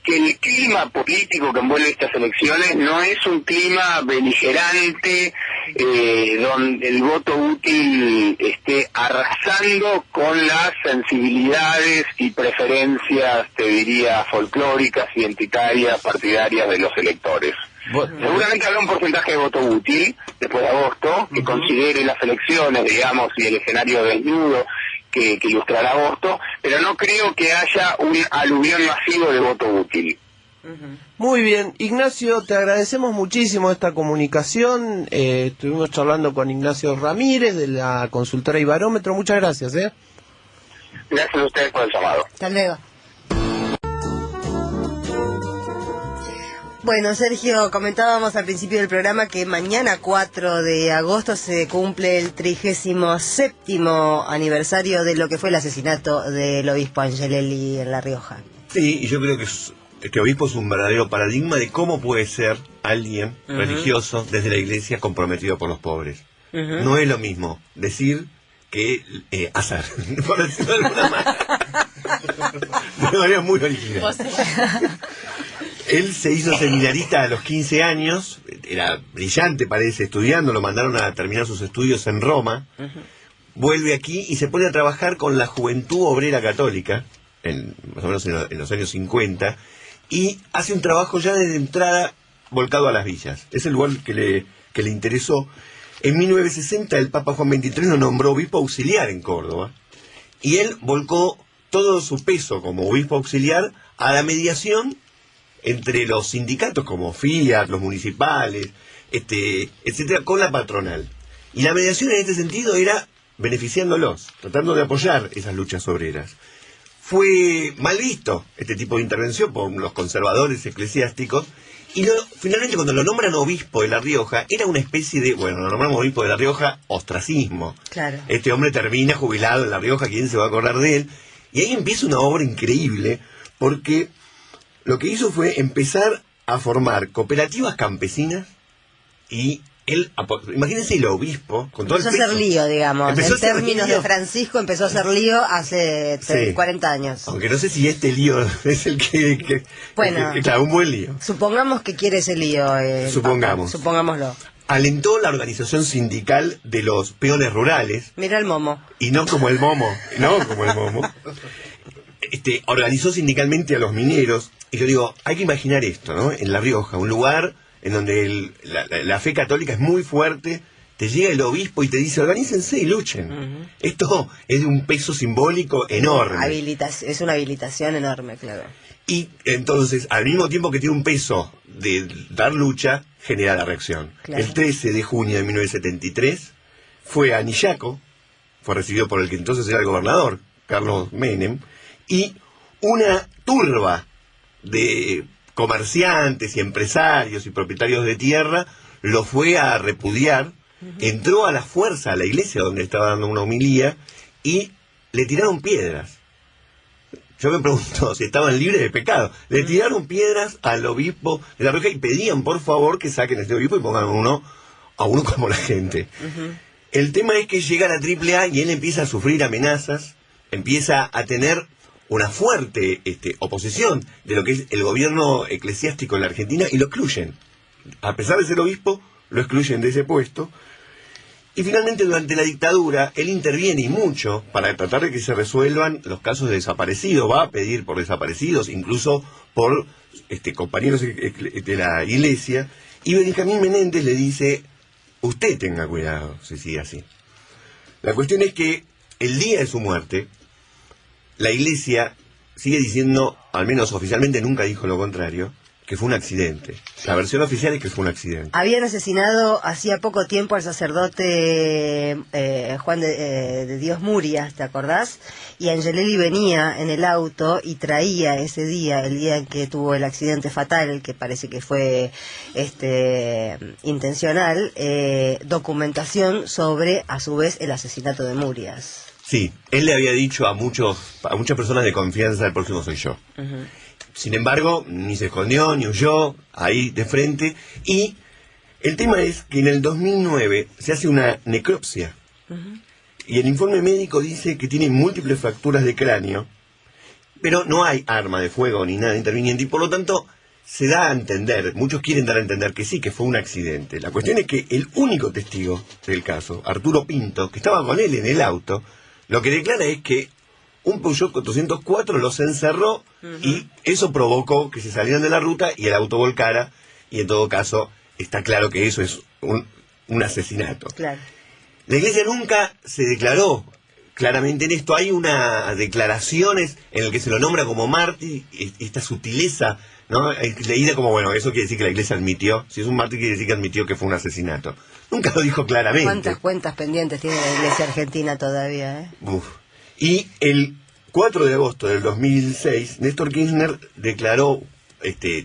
que el clima político que envuelve estas elecciones no es un clima beligerante donde el voto útil esté arrasando con las sensibilidades y preferencias, te diría, folclóricas, identitarias, partidarias de los electores. Seguramente habrá un porcentaje de voto útil después de agosto que considere las elecciones, digamos, y el escenario desnudo que ilustrará agosto, pero no creo que haya un aluvión masivo de voto útil. Muy bien, Ignacio, te agradecemos muchísimo esta comunicación. Estuvimos charlando con Ignacio Ramírez de la consultora Ibarómetro. Muchas gracias. Gracias a ustedes por el llamado. Hasta luego. Bueno, Sergio, comentábamos al principio del programa que mañana 4 de agosto se cumple el 37º aniversario de lo que fue el asesinato del obispo Angelelli en La Rioja. Sí, y yo creo que este obispo es un verdadero paradigma de cómo puede ser alguien religioso desde la iglesia comprometido por los pobres. No es lo mismo decir que hacer, por decirlo de alguna manera. De manera muy original. Él se hizo seminarista a los 15 años, era brillante, parece, estudiando, lo mandaron a terminar sus estudios en Roma, vuelve aquí y se pone a trabajar con la Juventud Obrera Católica, más o menos en los años 50, y hace un trabajo ya desde entrada volcado a las villas. Es el lugar que le interesó. En 1960 el Papa Juan XXIII lo nombró obispo auxiliar en Córdoba, y él volcó todo su peso como obispo auxiliar a la mediación entre los sindicatos como Fiat, los municipales, etcétera, con la patronal. Y la mediación en este sentido era beneficiándolos, tratando de apoyar esas luchas obreras. Fue mal visto este tipo de intervención por los conservadores eclesiásticos, y finalmente cuando lo nombran obispo de La Rioja, era una especie de, bueno, lo nombramos obispo de La Rioja, ostracismo. Claro. Este hombre termina jubilado en La Rioja, ¿quién se va a acordar de él? Y ahí empieza una obra increíble, porque lo que hizo fue empezar a formar cooperativas campesinas y él, imagínense el obispo con todo empezó el peso. A hacer lío, digamos. Empezó en términos de Francisco empezó a hacer lío hace 40 años. Aunque no sé si este lío es el que bueno, claro, un buen lío. Supongamos que quiere ese lío. Supongámoslo. Alentó la organización sindical de los peones rurales. Mira el momo. Y no como el momo. Organizó sindicalmente a los mineros. Y yo digo, hay que imaginar esto, ¿no? En La Rioja, un lugar en donde la fe católica es muy fuerte, te llega el obispo y te dice, organícense y luchen. Esto es de un peso simbólico enorme. Es una habilitación enorme, claro. Y entonces, al mismo tiempo que tiene un peso de dar lucha, genera la reacción. Claro. El 13 de junio de 1973 fue a Anillaco, fue recibido por el que entonces era el gobernador, Carlos Menem, y una turba de comerciantes y empresarios y propietarios de tierra lo fue a repudiar, entró a la fuerza a la iglesia donde estaba dando una homilía y le tiraron piedras. Yo me pregunto si estaban libres de pecado. Le tiraron piedras al obispo de La Rioja y pedían por favor que saquen a este obispo y pongan a uno como la gente. El tema es que llega la AAA y él empieza a sufrir amenazas, empieza a tener una fuerte oposición de lo que es el gobierno eclesiástico en la Argentina y lo excluyen. A pesar de ser obispo, lo excluyen de ese puesto. Y finalmente, durante la dictadura, él interviene y mucho para tratar de que se resuelvan los casos de desaparecidos. Va a pedir por desaparecidos, incluso por compañeros de la iglesia. Y Benjamín Menéndez le dice, usted tenga cuidado si sigue así. La cuestión es que el día de su muerte, la iglesia sigue diciendo, al menos oficialmente nunca dijo lo contrario, que fue un accidente. La versión oficial es que fue un accidente. Habían asesinado hacía poco tiempo al sacerdote Juan de Dios Murias, ¿te acordás? Y Angelelli venía en el auto y traía ese día, el día en que tuvo el accidente fatal, el que parece que fue intencional, documentación sobre, a su vez, el asesinato de Murias. Sí, él le había dicho a muchas personas de confianza, el próximo soy yo. Uh-huh. Sin embargo, ni se escondió, ni huyó, ahí de frente. Y el tema es que en el 2009 se hace una necropsia. Uh-huh. Y el informe médico dice que tiene múltiples fracturas de cráneo, pero no hay arma de fuego ni nada interviniente. Y por lo tanto, se da a entender, muchos quieren dar a entender que sí, que fue un accidente. La cuestión es que el único testigo del caso, Arturo Pinto, que estaba con él en el auto, lo que declara es que un Peugeot 404 los encerró y eso provocó que se salieran de la ruta y el auto volcara, y en todo caso está claro que eso es un asesinato. Claro. La iglesia nunca se declaró claramente en esto. Hay unas declaraciones en las que se lo nombra como mártir, esta sutileza, ¿no? Leída como, bueno, eso quiere decir que la iglesia admitió, si es un mártir quiere decir que admitió que fue un asesinato. Nunca lo dijo claramente. ¿Cuántas cuentas pendientes tiene la iglesia argentina todavía, eh? Uf. Y el 4 de agosto del 2006, Néstor Kirchner declaró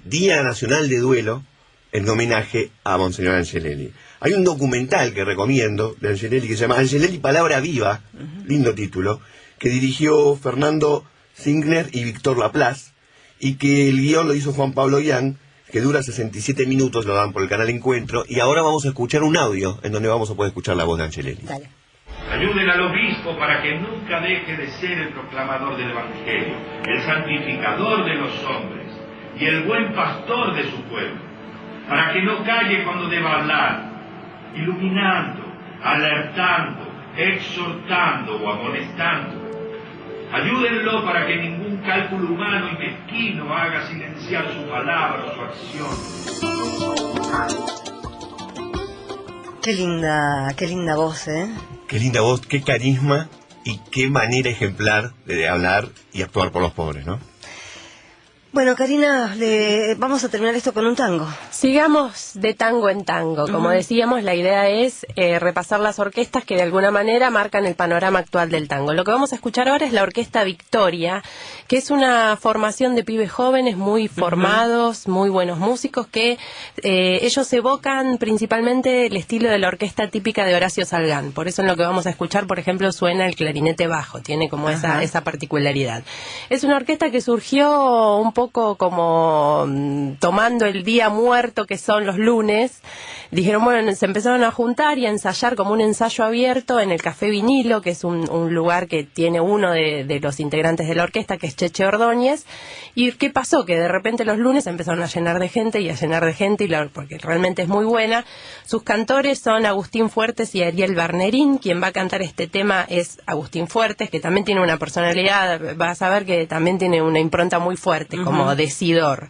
Día Nacional de Duelo en homenaje a Monseñor Angelelli. Hay un documental que recomiendo de Angelelli que se llama Angelelli Palabra Viva, lindo título, que dirigió Fernando Singner y Víctor Laplace, y que el guión lo hizo Juan Pablo Yang, que dura 67 minutos, lo dan por el canal Encuentro, y ahora vamos a escuchar un audio en donde vamos a poder escuchar la voz de Angelelli. Dale. Ayuden al obispo para que nunca deje de ser el proclamador del Evangelio, el santificador de los hombres y el buen pastor de su pueblo, para que no calle cuando deba hablar, iluminando, alertando, exhortando o amonestando. Ayúdenlo para que ningún cálculo humano y mezquino haga silenciar su palabra o su acción. Qué linda voz, ¿eh? Qué linda voz, qué carisma y qué manera ejemplar de hablar y actuar por los pobres, ¿no? Bueno, Karina, vamos a terminar esto con un tango. Sigamos de tango en tango. Como decíamos, la idea es repasar las orquestas que de alguna manera marcan el panorama actual del tango. Lo que vamos a escuchar ahora es la Orquesta Victoria, que es una formación de pibes jóvenes muy formados, muy buenos músicos, que ellos evocan principalmente el estilo de la orquesta típica de Horacio Salgán. Por eso en lo que vamos a escuchar, por ejemplo, suena el clarinete bajo, tiene como esa particularidad. Es una orquesta que surgió un poco como tomando el día muerto que son los lunes. Dijeron, bueno, se empezaron a juntar y a ensayar como un ensayo abierto en el Café Vinilo, que es un lugar que tiene uno de los integrantes de la orquesta, que es Cheche Ordóñez. ¿Y qué pasó? Que de repente los lunes empezaron a llenar de gente, porque realmente es muy buena. Sus cantores son Agustín Fuertes y Ariel Barnerín. Quien va a cantar este tema es Agustín Fuertes, que también tiene una personalidad, vas a ver que también tiene una impronta muy fuerte, como decidor.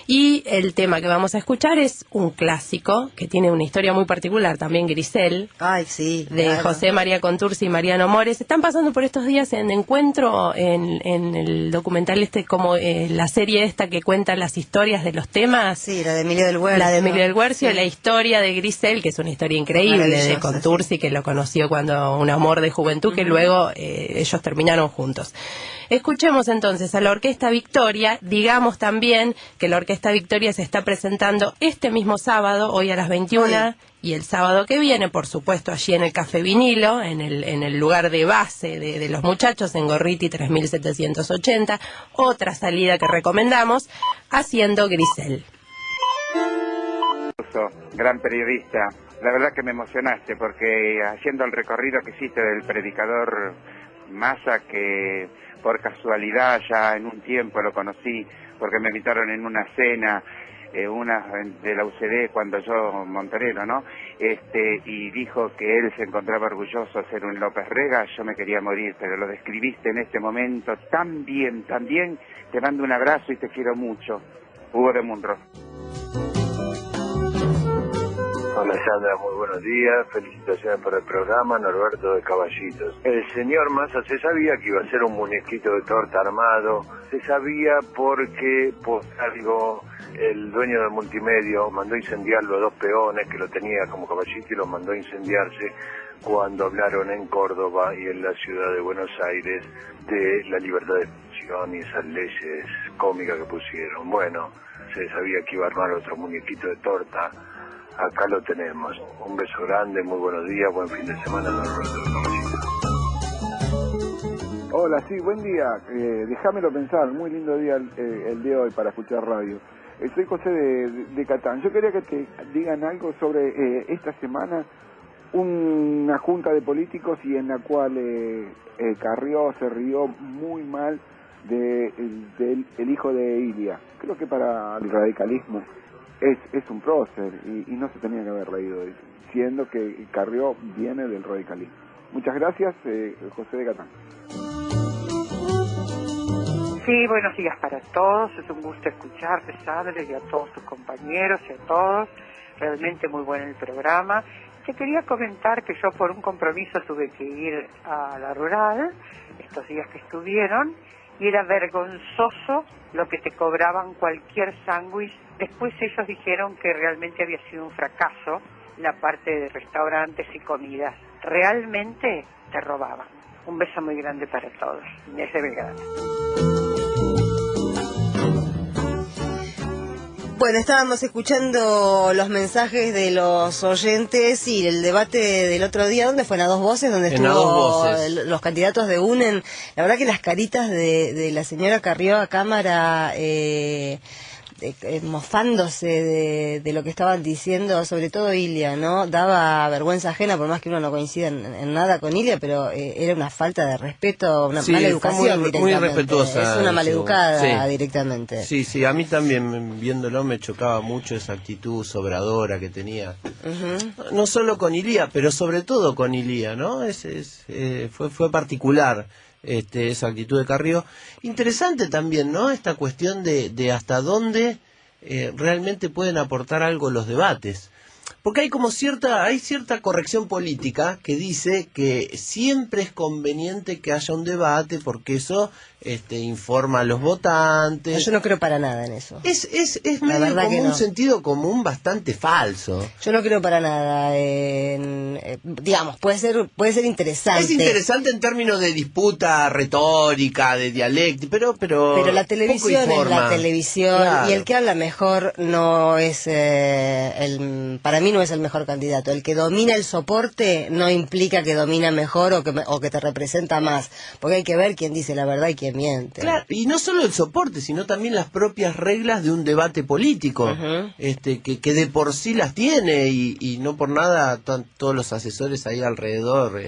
Y el tema que vamos a escuchar es un clásico que tiene una historia muy particular, también Grisel. Ay, sí, de claro. José María Contursi y Mariano Mores. Están pasando por estos días en Encuentro, en el documental como la serie esta que cuenta las historias de los temas. Sí, la de Emilio del Guercio. La de Emilio del Guercio, sí. La historia de Grisel, que es una historia increíble, de Contursi, sí. Que lo conoció cuando un amor de juventud, que luego ellos terminaron juntos. Escuchemos entonces a la Orquesta Victoria. Digamos también que la Orquesta Victoria se está presentando este mismo sábado, hoy a las 21, y el sábado que viene, por supuesto, allí en el Café Vinilo, en el lugar de base de los muchachos, en Gorriti 3780, otra salida que recomendamos, haciendo Grisel. Gran periodista, la verdad que me emocionaste, porque haciendo el recorrido que hiciste del predicador Massa, que por casualidad ya en un tiempo lo conocí, porque me invitaron en una cena, una de la UCD cuando yo, Montonero, ¿no? Y dijo que él se encontraba orgulloso de ser un López Rega. Yo me quería morir, pero lo describiste en este momento tan bien, te mando un abrazo y te quiero mucho. Hugo de Munro. Hola Sandra, muy buenos días, felicitaciones por el programa, Norberto de Caballitos. El señor Massa se sabía que iba a ser un muñequito de torta armado, se sabía porque por algo el dueño del multimedio mandó incendiar los dos peones que lo tenía como caballito y los mandó a incendiarse cuando hablaron en Córdoba y en la ciudad de Buenos Aires de la libertad de expresión y esas leyes cómicas que pusieron. Bueno, se sabía que iba a armar otro muñequito de torta. Acá lo tenemos. Un beso grande, muy buenos días, buen fin de semana. Hola, sí, buen día. Déjamelo pensar, muy lindo día el de hoy para escuchar radio. Soy José de Catán. Yo quería que te digan algo sobre esta semana, una junta de políticos y en la cual Carrió se rió muy mal del hijo de Ilia. Creo que para el radicalismo es un prócer y no se tenía que haber reído, siendo que Carrió viene del radicalismo. Muchas gracias, José de Catán. Sí, buenos días para todos, es un gusto escucharte, Sandra, y a todos tus compañeros y a todos, realmente muy bueno el programa. Te quería comentar que yo por un compromiso tuve que ir a la rural, estos días que estuvieron, y era vergonzoso lo que te cobraban cualquier sándwich. Después ellos dijeron que realmente había sido un fracaso la parte de restaurantes y comidas. Realmente te robaban. Un beso muy grande para todos. Inés de Belgrano. Bueno, estábamos escuchando los mensajes de los oyentes y el debate del otro día. ¿Dónde fue? ¿En A Dos Voces? Donde estuvo los candidatos de UNEN. La verdad que las caritas de la señora Carrió a cámara mofándose de lo que estaban diciendo, sobre todo Ilia, ¿no? Daba vergüenza ajena, por más que uno no coincida en nada con Ilia, pero era una falta de respeto, una mala educación muy directamente. Respetuosa. Es una maleducada Sí. directamente. Sí, a mí también, viéndolo, me chocaba mucho esa actitud sobradora que tenía. Uh-huh. No solo con Ilia, pero sobre todo con Ilia, ¿no? Fue particular. Esa actitud de Carrió. Interesante también, ¿no? Esta cuestión de hasta dónde realmente pueden aportar algo los debates. Porque hay cierta corrección política que dice que siempre es conveniente que haya un debate porque eso informa a los votantes. No, yo no creo para nada en eso. Es medio como un sentido común bastante falso. Yo no creo para nada. Digamos, puede ser interesante. Es interesante en términos de disputa retórica, de dialéctica, pero la televisión es la televisión, claro. Y el que habla mejor no es para mí no es el mejor candidato. El que domina el soporte no implica que domina mejor o que te representa más, porque hay que ver quién dice la verdad y quién miente. Claro, y no solo el soporte, sino también las propias reglas de un debate político, uh-huh. Que de por sí las tiene y no por nada todos los asesores ahí alrededor.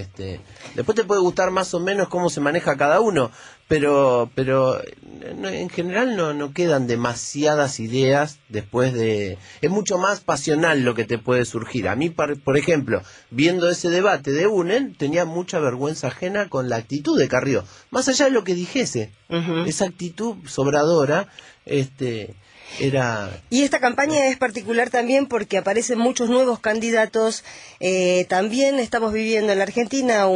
Después te puede gustar más o menos cómo se maneja cada uno, pero en general no quedan demasiadas ideas después de... Es mucho más pasional lo que te puede surgir. A mí, por ejemplo, viendo ese debate de UNEN, tenía mucha vergüenza ajena con la actitud de Carrió. Más allá de lo que dijese, uh-huh. Esa actitud sobradora, era... Y esta campaña es particular también porque aparecen muchos nuevos candidatos. También estamos viviendo en la Argentina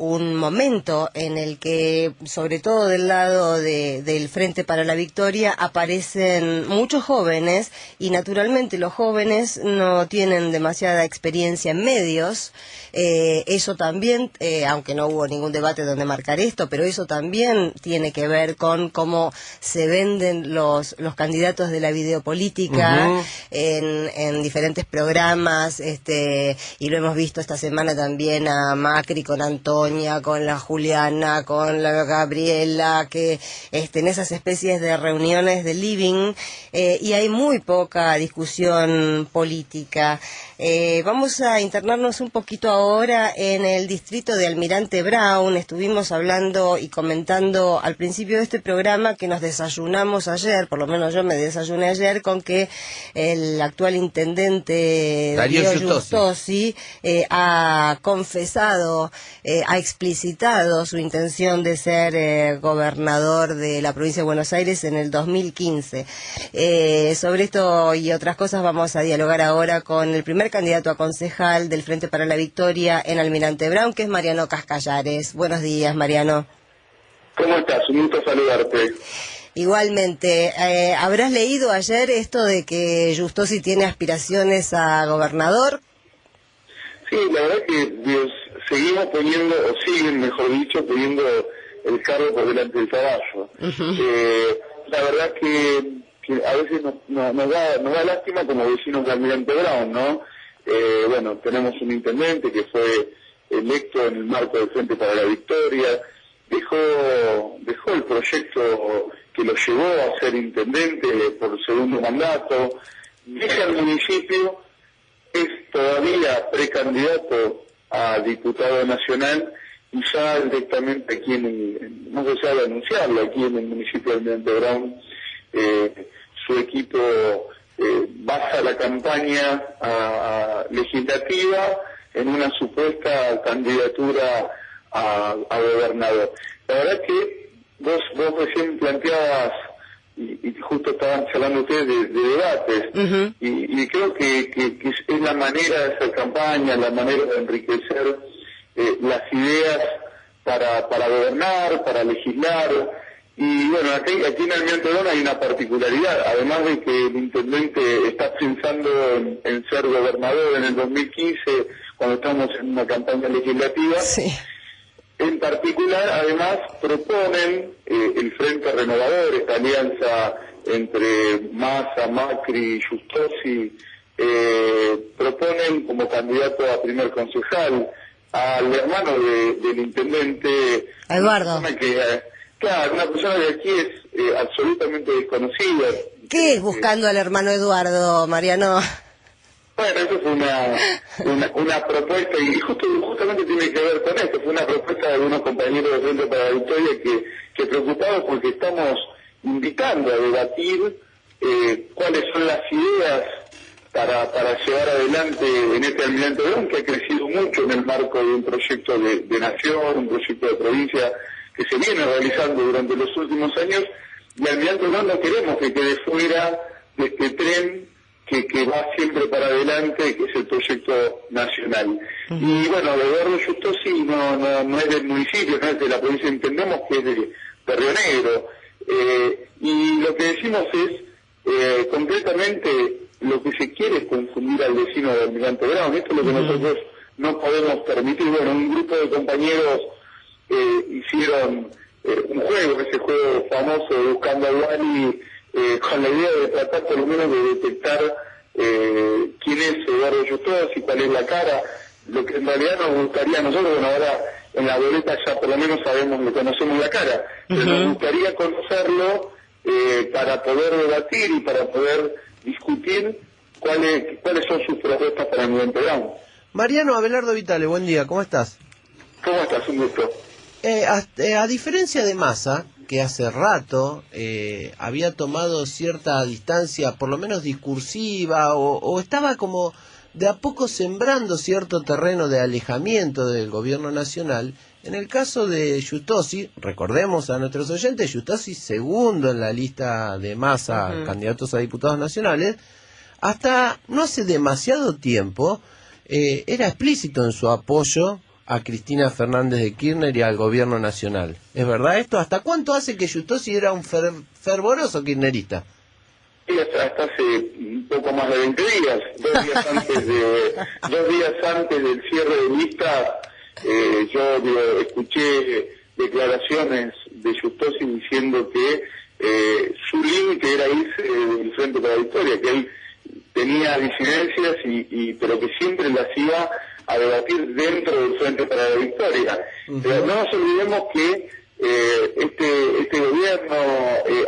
un momento en el que, sobre todo del lado del Frente para la Victoria, aparecen muchos jóvenes y naturalmente los jóvenes no tienen demasiada experiencia en medios. Eso también, aunque no hubo ningún debate donde marcar esto, pero eso también tiene que ver con cómo se venden los candidatos de la videopolítica uh-huh. en diferentes programas, y lo hemos visto esta semana también a Macri con Antonio Sonia, con la Juliana, con la Gabriela, que en esas especies de reuniones de living, y hay muy poca discusión política. Vamos a internarnos un poquito ahora en el distrito de Almirante Brown. Estuvimos hablando y comentando al principio de este programa que nos desayunamos ayer, por lo menos yo me desayuné ayer, con que el actual intendente Darío Giustosi ha confesado, ha explicitado su intención de ser gobernador de la provincia de Buenos Aires en el 2015. Sobre esto y otras cosas vamos a dialogar ahora con el primer candidato a concejal del Frente para la Victoria en Almirante Brown, que es Mariano Cascallares. Buenos días, Mariano. ¿Cómo estás? Un gusto saludarte. Igualmente, ¿habrás leído ayer esto de que Giustosi tiene aspiraciones a gobernador? Sí, la verdad que seguimos poniendo, o siguen, mejor dicho, poniendo el carro por delante del caballo. La verdad que a veces nos da lástima como vecinos de Almirante Brown, ¿no? Bueno, tenemos un intendente que fue electo en el marco del Frente para la Victoria, dejó el proyecto que lo llevó a ser intendente por segundo mandato, deja el municipio, es todavía precandidato a diputado nacional y ya directamente aquí no se sabe anunciarlo, aquí en el municipio de Almirante Brown, su equipo basa la campaña legislativa en una supuesta candidatura a gobernador. La verdad que vos recién planteabas, y justo estaban charlando ustedes de debates, y creo que es la manera de hacer campaña, la manera de enriquecer las ideas para gobernar, para legislar. Y bueno, aquí en Almirante Brown hay una particularidad, además de que el intendente está pensando en ser gobernador en el 2015, cuando estamos en una campaña legislativa. Sí. En particular, además, proponen el Frente Renovador, esta alianza entre Massa, Macri y Giustosi, proponen como candidato a primer concejal al hermano del intendente, Eduardo. Claro, una persona que aquí es absolutamente desconocida. ¿Qué es buscando al hermano Eduardo, Mariano? Bueno, eso fue una propuesta, y justamente tiene que ver con esto. Fue una propuesta de algunos compañeros de Frente para la Victoria que preocupados porque estamos invitando a debatir cuáles son las ideas para llevar adelante en este Almirante Brown, que ha crecido mucho en el marco de un proyecto de nación, un proyecto de provincia que se viene realizando durante los últimos años, y Almirante Brown no queremos que quede fuera de este tren que va siempre para adelante, que es el proyecto nacional. Y bueno, Eduardo Giustosi no es del municipio, no es de la provincia, entendemos que es de Río Negro. Y lo que decimos es, concretamente, lo que se quiere es confundir al vecino de Almirante Brown. Esto es lo que nosotros no podemos permitir. Bueno, un grupo de compañeros hicieron un juego, ese juego famoso de Buscando a Wally, con la idea de tratar por lo menos de detectar quién es Eduardo Giustosi, cuál es la cara, lo que en realidad nos gustaría a nosotros. Bueno, ahora en la boleta ya por lo menos sabemos, le conocemos la cara, pero nos gustaría conocerlo para poder debatir y para poder discutir cuáles son sus propuestas para el Almirante Brown. Mariano, Abelardo Vitale, buen día, ¿cómo estás? ¿Cómo estás? Un gusto. A diferencia de Massa, que hace rato había tomado cierta distancia, por lo menos discursiva, o estaba como de a poco sembrando cierto terreno de alejamiento del gobierno nacional, en el caso de Giustosi, recordemos a nuestros oyentes, Giustosi segundo en la lista de Massa, candidatos a diputados nacionales, hasta no hace demasiado tiempo era explícito en su apoyo a Cristina Fernández de Kirchner y al gobierno nacional. ¿Es verdad esto? ¿Hasta cuánto hace que Giustosi era un fervoroso kirchnerista? Sí, hasta hace un poco más de 20 días, 2 días antes del cierre de lista, yo escuché declaraciones de Giustosi diciendo que su límite era irse del Frente para la Victoria, que él tenía disidencias pero que siempre las iba a debatir dentro del Frente para la Victoria. Pero no nos olvidemos que este gobierno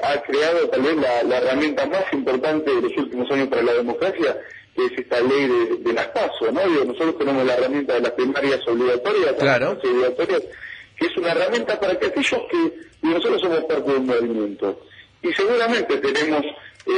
ha creado tal vez la herramienta más importante de los últimos años para la democracia, que es esta ley de las PASO, ¿no? Digo, nosotros tenemos la herramienta de las primarias obligatorias, claro, obligatorias, que es una herramienta para que aquellos que nosotros somos parte del movimiento, y seguramente tenemos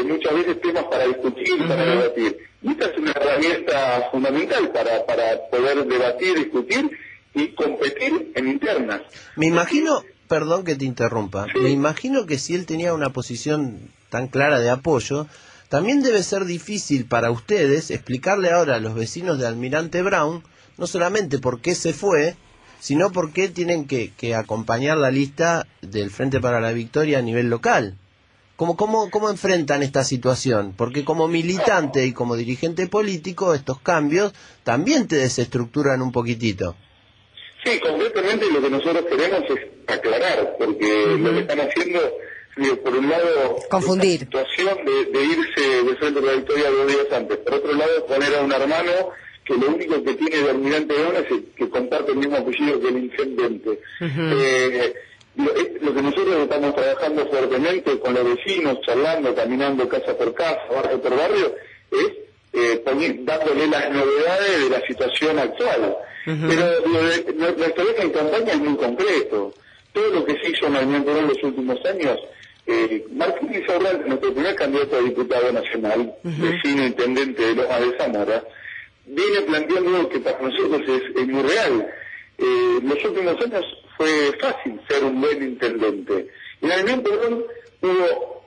muchas veces temas para discutir, para debatir. Y esta es una herramienta fundamental para poder debatir, discutir y competir en internas. Me imagino, perdón que te interrumpa, me imagino que si él tenía una posición tan clara de apoyo, también debe ser difícil para ustedes explicarle ahora a los vecinos de Almirante Brown, no solamente por qué se fue, sino por qué tienen que acompañar la lista del Frente para la Victoria a nivel local. ¿Cómo enfrentan esta situación? Porque como militante y como dirigente político, estos cambios también te desestructuran un poquitito. Sí, concretamente lo que nosotros queremos es aclarar, porque lo que están haciendo, por un lado, confundir. La situación de irse de Frente para la Victoria 2 días antes, por otro lado, poner a un hermano que lo único que tiene de Almirante Brown es que comparte el mismo apellido que el intendente. Lo que nosotros estamos trabajando fuertemente con los vecinos, charlando, caminando casa por casa, barrio por barrio, es dándole las novedades de la situación actual. Pero nuestra estrategia en campaña es muy concreto. Todo lo que se hizo en Almirante Brown en los últimos años, Martín Insaurralde, nuestro primer candidato a diputado nacional, vecino intendente de Lomas de Zamora, viene planteando algo que para nosotros es muy real. Los últimos años fue fácil ser un buen intendente. Y en Almirante Brown hubo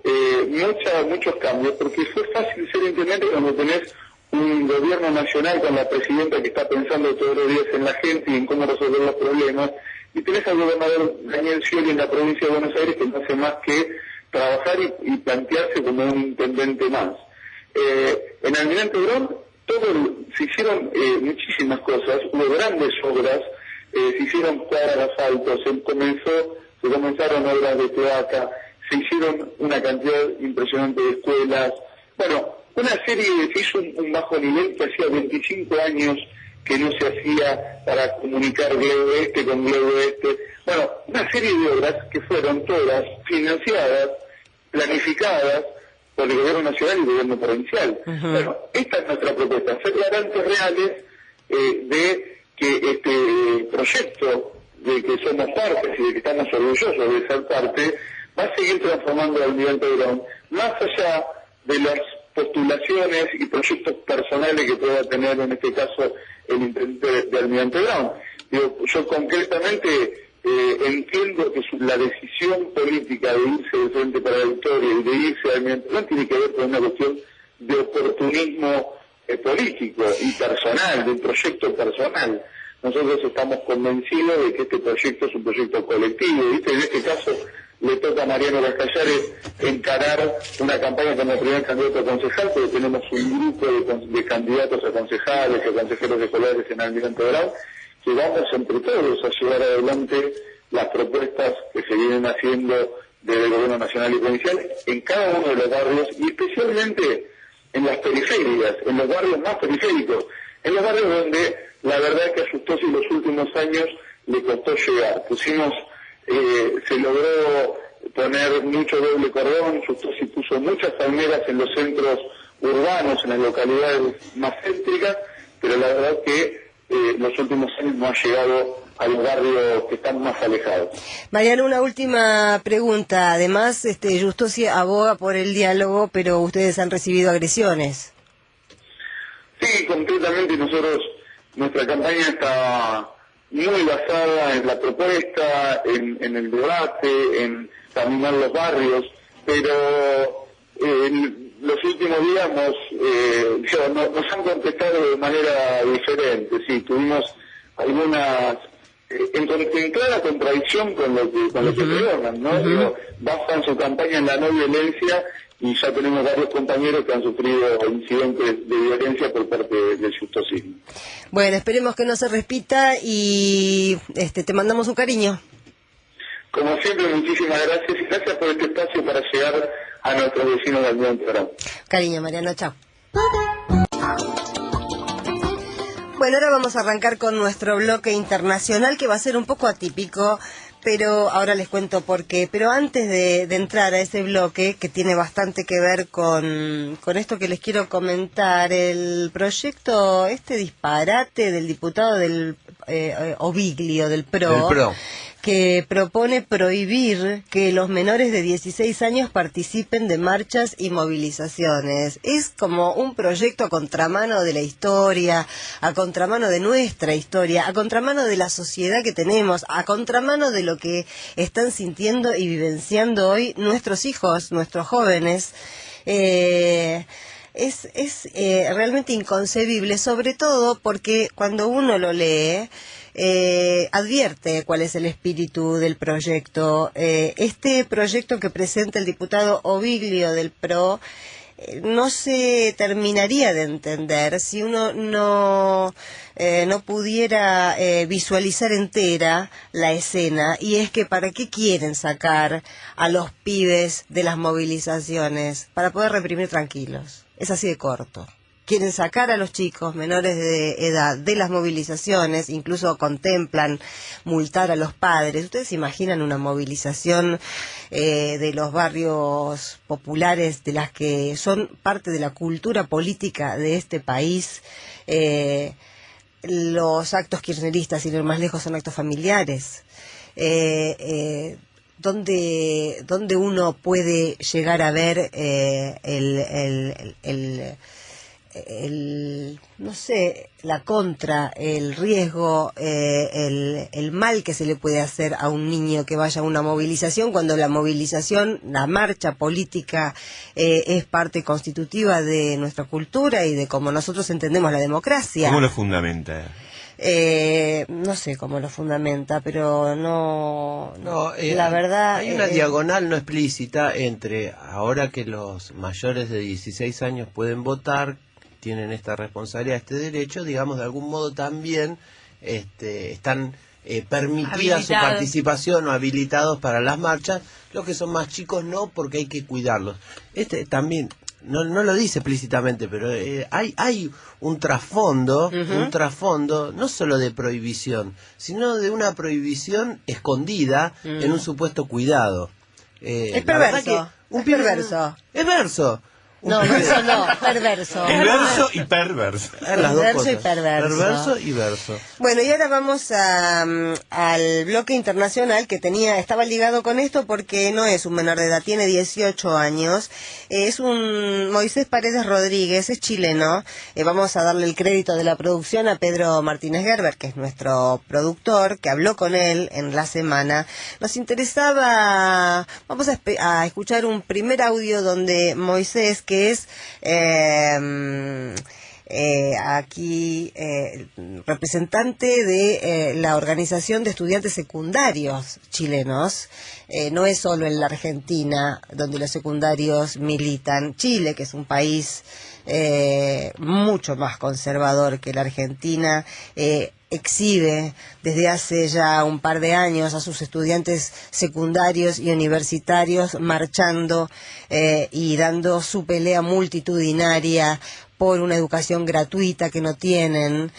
muchos cambios, porque fue fácil ser intendente cuando tenés un gobierno nacional con la presidenta que está pensando todos los días en la gente y en cómo resolver los problemas, y tenés al gobernador Daniel Scioli en la provincia de Buenos Aires que no hace más que trabajar y plantearse como un intendente más. En Almirante Brown se hicieron muchísimas cosas, hubo grandes obras, se hicieron cuadras de asfalto, se comenzaron obras de cloaca, se hicieron una cantidad impresionante de escuelas, bueno, se hizo un bajo nivel que hacía 25 años que no se hacía para comunicar Globo Este con Globo Este, bueno, una serie de obras que fueron todas financiadas, planificadas por el gobierno nacional y el gobierno provincial. Bueno, esta es nuestra propuesta, ser garantes reales de que este proyecto de que somos parte y de que estamos orgullosos de ser parte, va a seguir transformando al Almirante Brown, más allá de las postulaciones y proyectos personales que pueda tener en este caso el intendente de Almirante Brown. Yo concretamente entiendo que la decisión política de irse del Frente para la Victoria y de irse de Almirante Brown tiene que ver con una cuestión de oportunismo político y personal, de un proyecto personal. Nosotros estamos convencidos de que este proyecto es un proyecto colectivo, ¿viste? En este caso le toca a Mariano Cascallares encarar una campaña como primer candidato a concejal, porque tenemos un grupo de candidatos a concejales y a consejeros escolares en Almirante Brown, que vamos entre todos a llevar adelante las propuestas que se vienen haciendo desde el gobierno nacional y provincial en cada uno de los barrios, y especialmente en las periferias, en los barrios más periféricos, en los barrios donde la verdad es que a Justosi en los últimos años le costó llegar. Se logró poner mucho doble cordón, Justosi puso muchas palmeras en los centros urbanos, en las localidades más céntricas, pero la verdad que los últimos años no ha llegado a los barrios que están más alejados. Mariano, una última pregunta. Además, Justosi aboga por el diálogo, pero ustedes han recibido agresiones. Sí, concretamente nuestra campaña está muy basada en la propuesta, en el debate, en caminar los barrios, pero los últimos días nos han contestado de manera diferente. Sí, tuvimos algunas en clara contradicción con lo que pregonan, ¿no? Basan su campaña en la no violencia y ya tenemos varios compañeros que han sufrido incidentes de violencia por parte del justosismo. Bueno, esperemos que no se repita y te mandamos un cariño. Como siempre, muchísimas gracias y gracias por este espacio para llegar a nuestros vecinos del Almirante Brown. Cariño, Mariano, chao. Bueno, ahora vamos a arrancar con nuestro bloque internacional, que va a ser un poco atípico, pero ahora les cuento por qué. Pero antes de entrar a ese bloque, que tiene bastante que ver con esto que les quiero comentar, el proyecto, este disparate del diputado del Oviglio, del PRO, que propone prohibir que los menores de 16 años participen de marchas y movilizaciones. Es como un proyecto a contramano de la historia, a contramano de nuestra historia, a contramano de la sociedad que tenemos, a contramano de lo que están sintiendo y vivenciando hoy nuestros hijos, nuestros jóvenes. Es realmente inconcebible, sobre todo porque cuando uno lo lee, advierte cuál es el espíritu del proyecto. Este proyecto que presenta el diputado Oviglio del PRO no se terminaría de entender si uno no pudiera visualizar entera la escena, y es que ¿para qué quieren sacar a los pibes de las movilizaciones? Para poder reprimir tranquilos. Es así de corto. Quieren sacar a los chicos menores de edad de las movilizaciones, incluso contemplan multar a los padres. ¿Ustedes se imaginan una movilización de los barrios populares, de las que son parte de la cultura política de este país? Los actos kirchneristas, sin ir más lejos, son actos familiares. Donde uno puede llegar a ver no sé, la contra, el riesgo, el mal que se le puede hacer a un niño que vaya a una movilización, cuando la movilización, la marcha política es parte constitutiva de nuestra cultura y de cómo nosotros entendemos la democracia. ¿Cómo lo fundamenta? No sé cómo lo fundamenta, pero la verdad... Hay una diagonal no explícita entre ahora que los mayores de 16 años pueden votar, tienen esta responsabilidad, este derecho, digamos, de algún modo también están permitidas su participación o habilitados para las marchas. Los que son más chicos no, porque hay que cuidarlos. También... No lo dice explícitamente, pero hay un trasfondo, no solo de prohibición, sino de una prohibición escondida en un supuesto cuidado. Es perverso. Perverso. No, verso no, perverso. Inverso y perverso. Las dos Verso y cosas. perverso. Perverso y verso. Bueno, y ahora vamos al bloque internacional que estaba ligado con esto porque no es un menor de edad, tiene 18 años. Es un Moisés Paredes Rodríguez, es chileno. Vamos a darle el crédito de la producción a Pedro Martínez Gerber, que es nuestro productor, que habló con él en la semana. Nos interesaba, vamos a escuchar un primer audio donde Moisés, que es aquí representante de la Organización de Estudiantes Secundarios Chilenos, no es solo en la Argentina donde los secundarios militan. Chile, que es un país mucho más conservador que la Argentina, exhibe desde hace ya un par de años a sus estudiantes secundarios y universitarios marchando y dando su pelea multitudinaria por una educación gratuita que no tienen,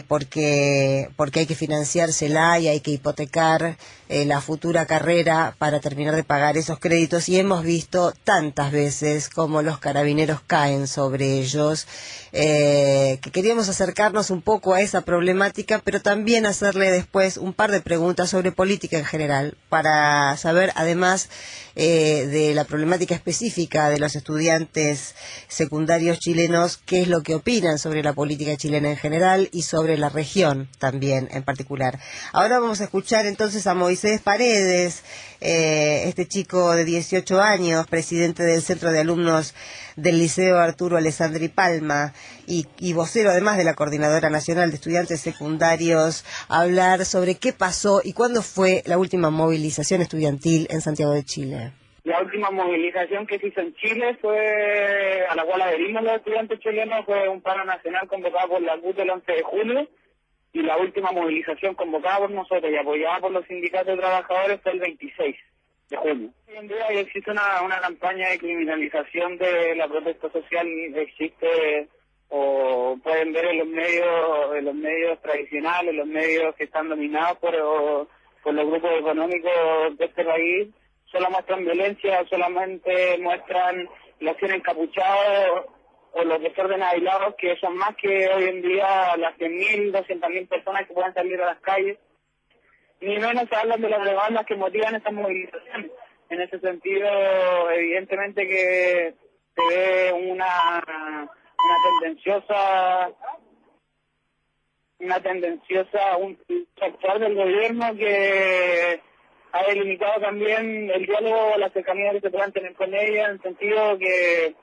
porque hay que financiársela y hay que hipotecar la futura carrera para terminar de pagar esos créditos, y hemos visto tantas veces cómo los carabineros caen sobre ellos, que queríamos acercarnos un poco a esa problemática, pero también hacerle después un par de preguntas sobre política en general, para saber, además de la problemática específica de los estudiantes secundarios chilenos, qué es lo que opinan sobre la política chilena en general y sobre la región también en particular. Ahora vamos a escuchar entonces a Moisés Paredes, este chico de 18 años, presidente del Centro de Alumnos del Liceo Arturo Alessandri Palma y vocero además de la Coordinadora Nacional de Estudiantes Secundarios, a hablar sobre qué pasó y cuándo fue la última movilización estudiantil en Santiago de Chile. La última movilización que se hizo en Chile fue, a la cual adherimos los estudiantes chilenos, fue un paro nacional convocado por la CUT el 11 de julio, y la última movilización convocada por nosotros y apoyada por los sindicatos de trabajadores fue el 26 de junio. Hoy en día existe una campaña de criminalización de la protesta social, existe o pueden ver en los medios tradicionales, los medios que están dominados por los grupos económicos de este país, solo muestran violencia, solamente muestran los que encapuchados o los desórdenes aislados, que son más que hoy en día las 100.000, 200.000 personas que pueden salir a las calles. Ni menos se hablan de las demandas que motivan estas movilizaciones. En ese sentido, evidentemente que se ve una tendenciosa un sector del gobierno que ha delimitado también el diálogo, la cercanía que se puedan tener con ella, en el sentido que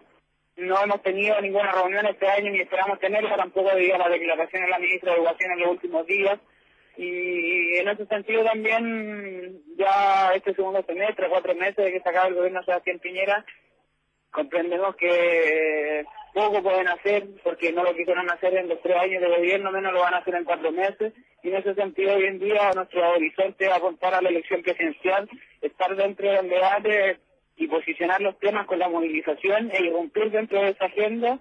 no hemos tenido ninguna reunión este año ni esperamos tenerla, tampoco debido a la declaración de la ministra de Educación en los últimos días. Y en ese sentido también, ya este segundo semestre, 4 meses de que se acaba el gobierno de Sebastián Piñera, comprendemos que poco pueden hacer, porque no lo quisieron hacer en los 3 años de gobierno, menos lo van a hacer en 4 meses. Y en ese sentido, hoy en día, nuestro horizonte va a apuntar a la elección presidencial, estar dentro del debate y posicionar los temas con la movilización e irrumpir dentro de esa agenda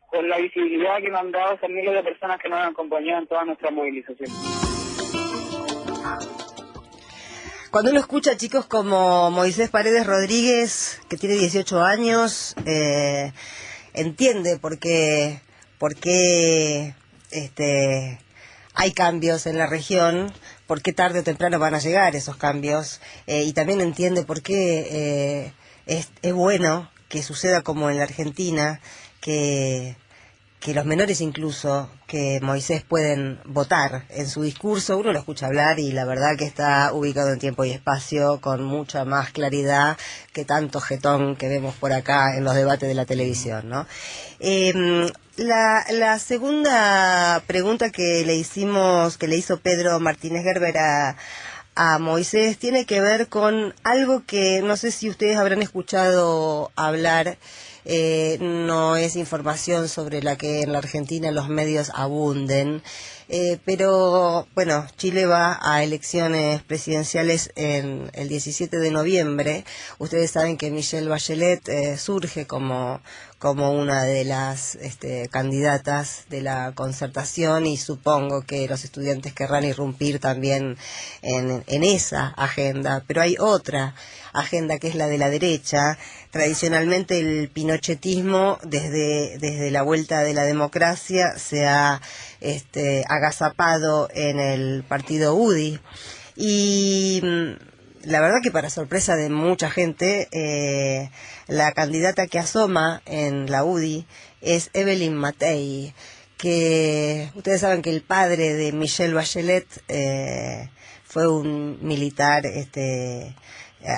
con la visibilidad que nos han dado esas miles de personas que nos han acompañado en toda nuestra movilización. Cuando uno escucha chicos como Moisés Paredes Rodríguez, que tiene 18 años, entiende por qué hay cambios en la región, por qué tarde o temprano van a llegar esos cambios, y también entiende por qué es bueno que suceda como en la Argentina, que los menores incluso, que Moisés pueden votar en su discurso. Uno lo escucha hablar y la verdad que está ubicado en tiempo y espacio con mucha más claridad que tanto jetón que vemos por acá en los debates de la televisión, ¿no? La segunda pregunta que le hizo Pedro Martínez Gerber a Moisés tiene que ver con algo que no sé si ustedes habrán escuchado hablar. No es información sobre la que en la Argentina los medios abunden, pero bueno, Chile va a elecciones presidenciales en el 17 de noviembre. Ustedes saben que Michelle Bachelet surge como una de las candidatas de la Concertación, y supongo que los estudiantes querrán irrumpir también en esa agenda, pero hay otra agenda que es la de la derecha. Tradicionalmente el pinochetismo desde la vuelta de la democracia se ha agazapado en el partido UDI, y la verdad que para sorpresa de mucha gente, la candidata que asoma en la UDI es Evelyn Matei, que ustedes saben que el padre de Michelle Bachelet fue un militar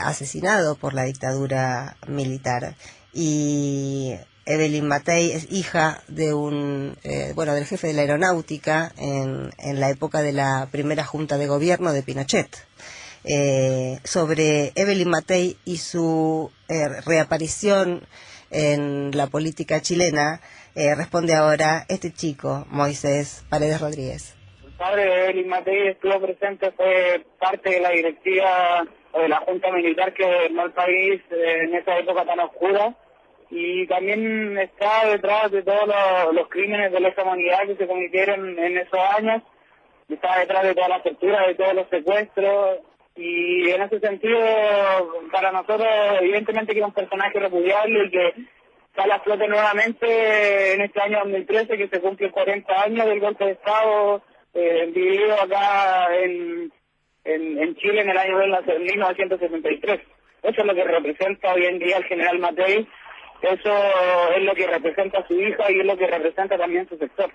asesinado por la dictadura militar, y Evelyn Matei es hija de del jefe de la aeronáutica en la época de la primera junta de gobierno de Pinochet. Sobre Evelyn Matei y su reaparición en la política chilena, responde ahora este chico, Moisés Paredes Rodríguez. El padre de Evelyn Matei estuvo presente, fue parte de la directiva o de la junta militar que gobernó el país en esa época tan oscura, y también está detrás de todos los crímenes de lesa humanidad que se cometieron en esos años, está detrás de todas las torturas, de todos los secuestros. Y en ese sentido, para nosotros, evidentemente que es un personaje repudiable y que sale a flote nuevamente en este año 2013, que se cumplen 40 años del golpe de Estado vivido acá en Chile en el año de 1973. Eso es lo que representa hoy en día el general Matei, eso es lo que representa a su hija y es lo que representa también su sector.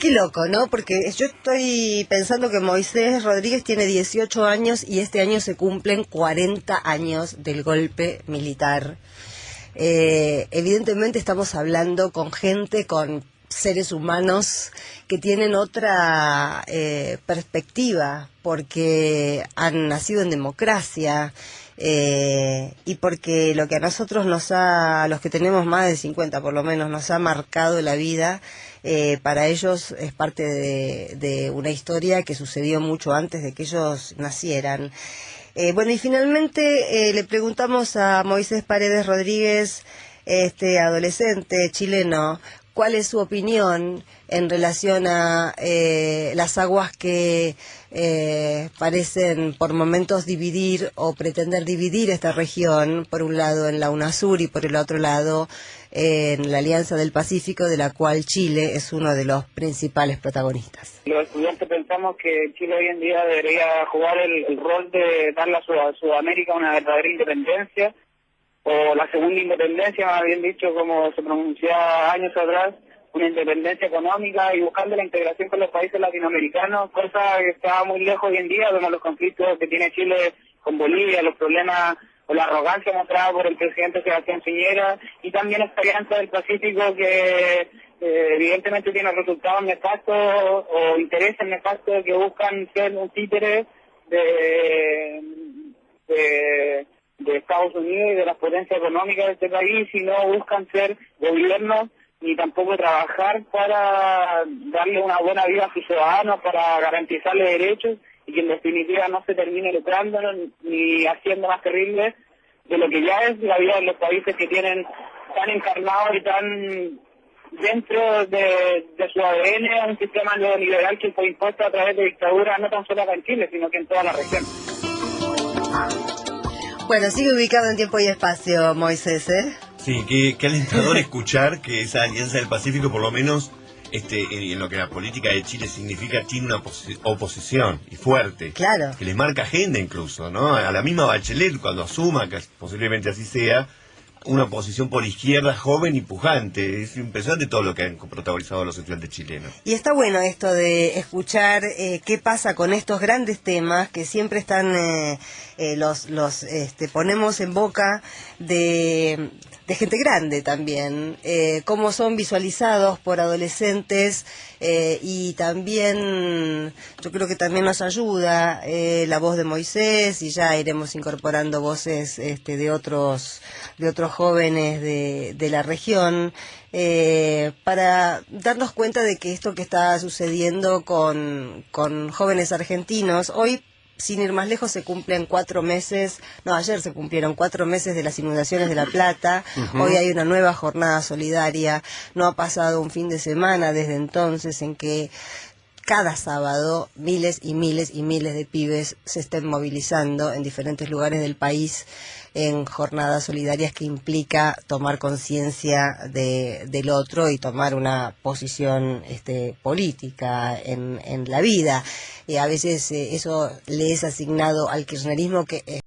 Qué loco, ¿no? Porque yo estoy pensando que Moisés Rodríguez tiene 18 años y este año se cumplen 40 años del golpe militar. Evidentemente estamos hablando con gente, con seres humanos que tienen otra perspectiva, porque han nacido en democracia, y porque lo que a nosotros los que tenemos más de 50 por lo menos, nos ha marcado la vida, para ellos es parte de una historia que sucedió mucho antes de que ellos nacieran. Bueno, y finalmente le preguntamos a Moisés Paredes Rodríguez adolescente chileno, ¿cuál es su opinión en relación a las aguas que parecen por momentos dividir o pretender dividir esta región, por un lado en la UNASUR y por el otro lado en la Alianza del Pacífico, de la cual Chile es uno de los principales protagonistas? Los estudiantes pensamos que Chile hoy en día debería jugar el rol de darle a Sudamérica una verdadera independencia, o la segunda independencia, más bien dicho, como se pronunciaba años atrás, una independencia económica y buscando la integración con los países latinoamericanos, cosa que está muy lejos hoy en día, vemos los conflictos que tiene Chile con Bolivia, los problemas o la arrogancia mostrada por el presidente Sebastián Piñera, y también esta alianza del Pacífico que evidentemente tiene resultados nefastos o intereses nefastos que buscan ser un títere de Estados Unidos y de las potencias económicas de este país, y no buscan ser gobiernos ni tampoco trabajar para darle una buena vida a sus ciudadanos, para garantizarles derechos, y que en definitiva no se termine lucrando ni haciendo más terrible de lo que ya es la vida de los países que tienen tan encarnado y tan dentro de su ADN un sistema neoliberal que fue impuesto a través de dictaduras no tan solo acá en Chile, sino que en toda la región. Bueno, sigue ubicado en tiempo y espacio, Moisés, ¿eh? Sí, qué alentador escuchar que esa Alianza del Pacífico, por lo menos en lo que la política de Chile significa, tiene una oposición y fuerte. Claro. Que les marca agenda incluso, ¿no? A la misma Bachelet, cuando asuma, que posiblemente así sea, una oposición por izquierda joven y pujante. Es impresionante todo lo que han protagonizado los estudiantes chilenos. Y está bueno esto de escuchar qué pasa con estos grandes temas que siempre están, los ponemos en boca de gente grande también, cómo son visualizados por adolescentes, y también yo creo que también nos ayuda la voz de Moisés, y ya iremos incorporando voces de otros jóvenes de la región, para darnos cuenta de que esto que está sucediendo con jóvenes argentinos, hoy, sin ir más lejos, se cumplen 4 meses, ayer se cumplieron 4 meses de las inundaciones de La Plata. Uh-huh. Hoy hay una nueva jornada solidaria, no ha pasado un fin de semana desde entonces en que cada sábado miles y miles y miles de pibes se estén movilizando en diferentes lugares del país en jornadas solidarias que implica tomar conciencia del otro y tomar una posición política en la vida. A veces eso le es asignado al kirchnerismo, que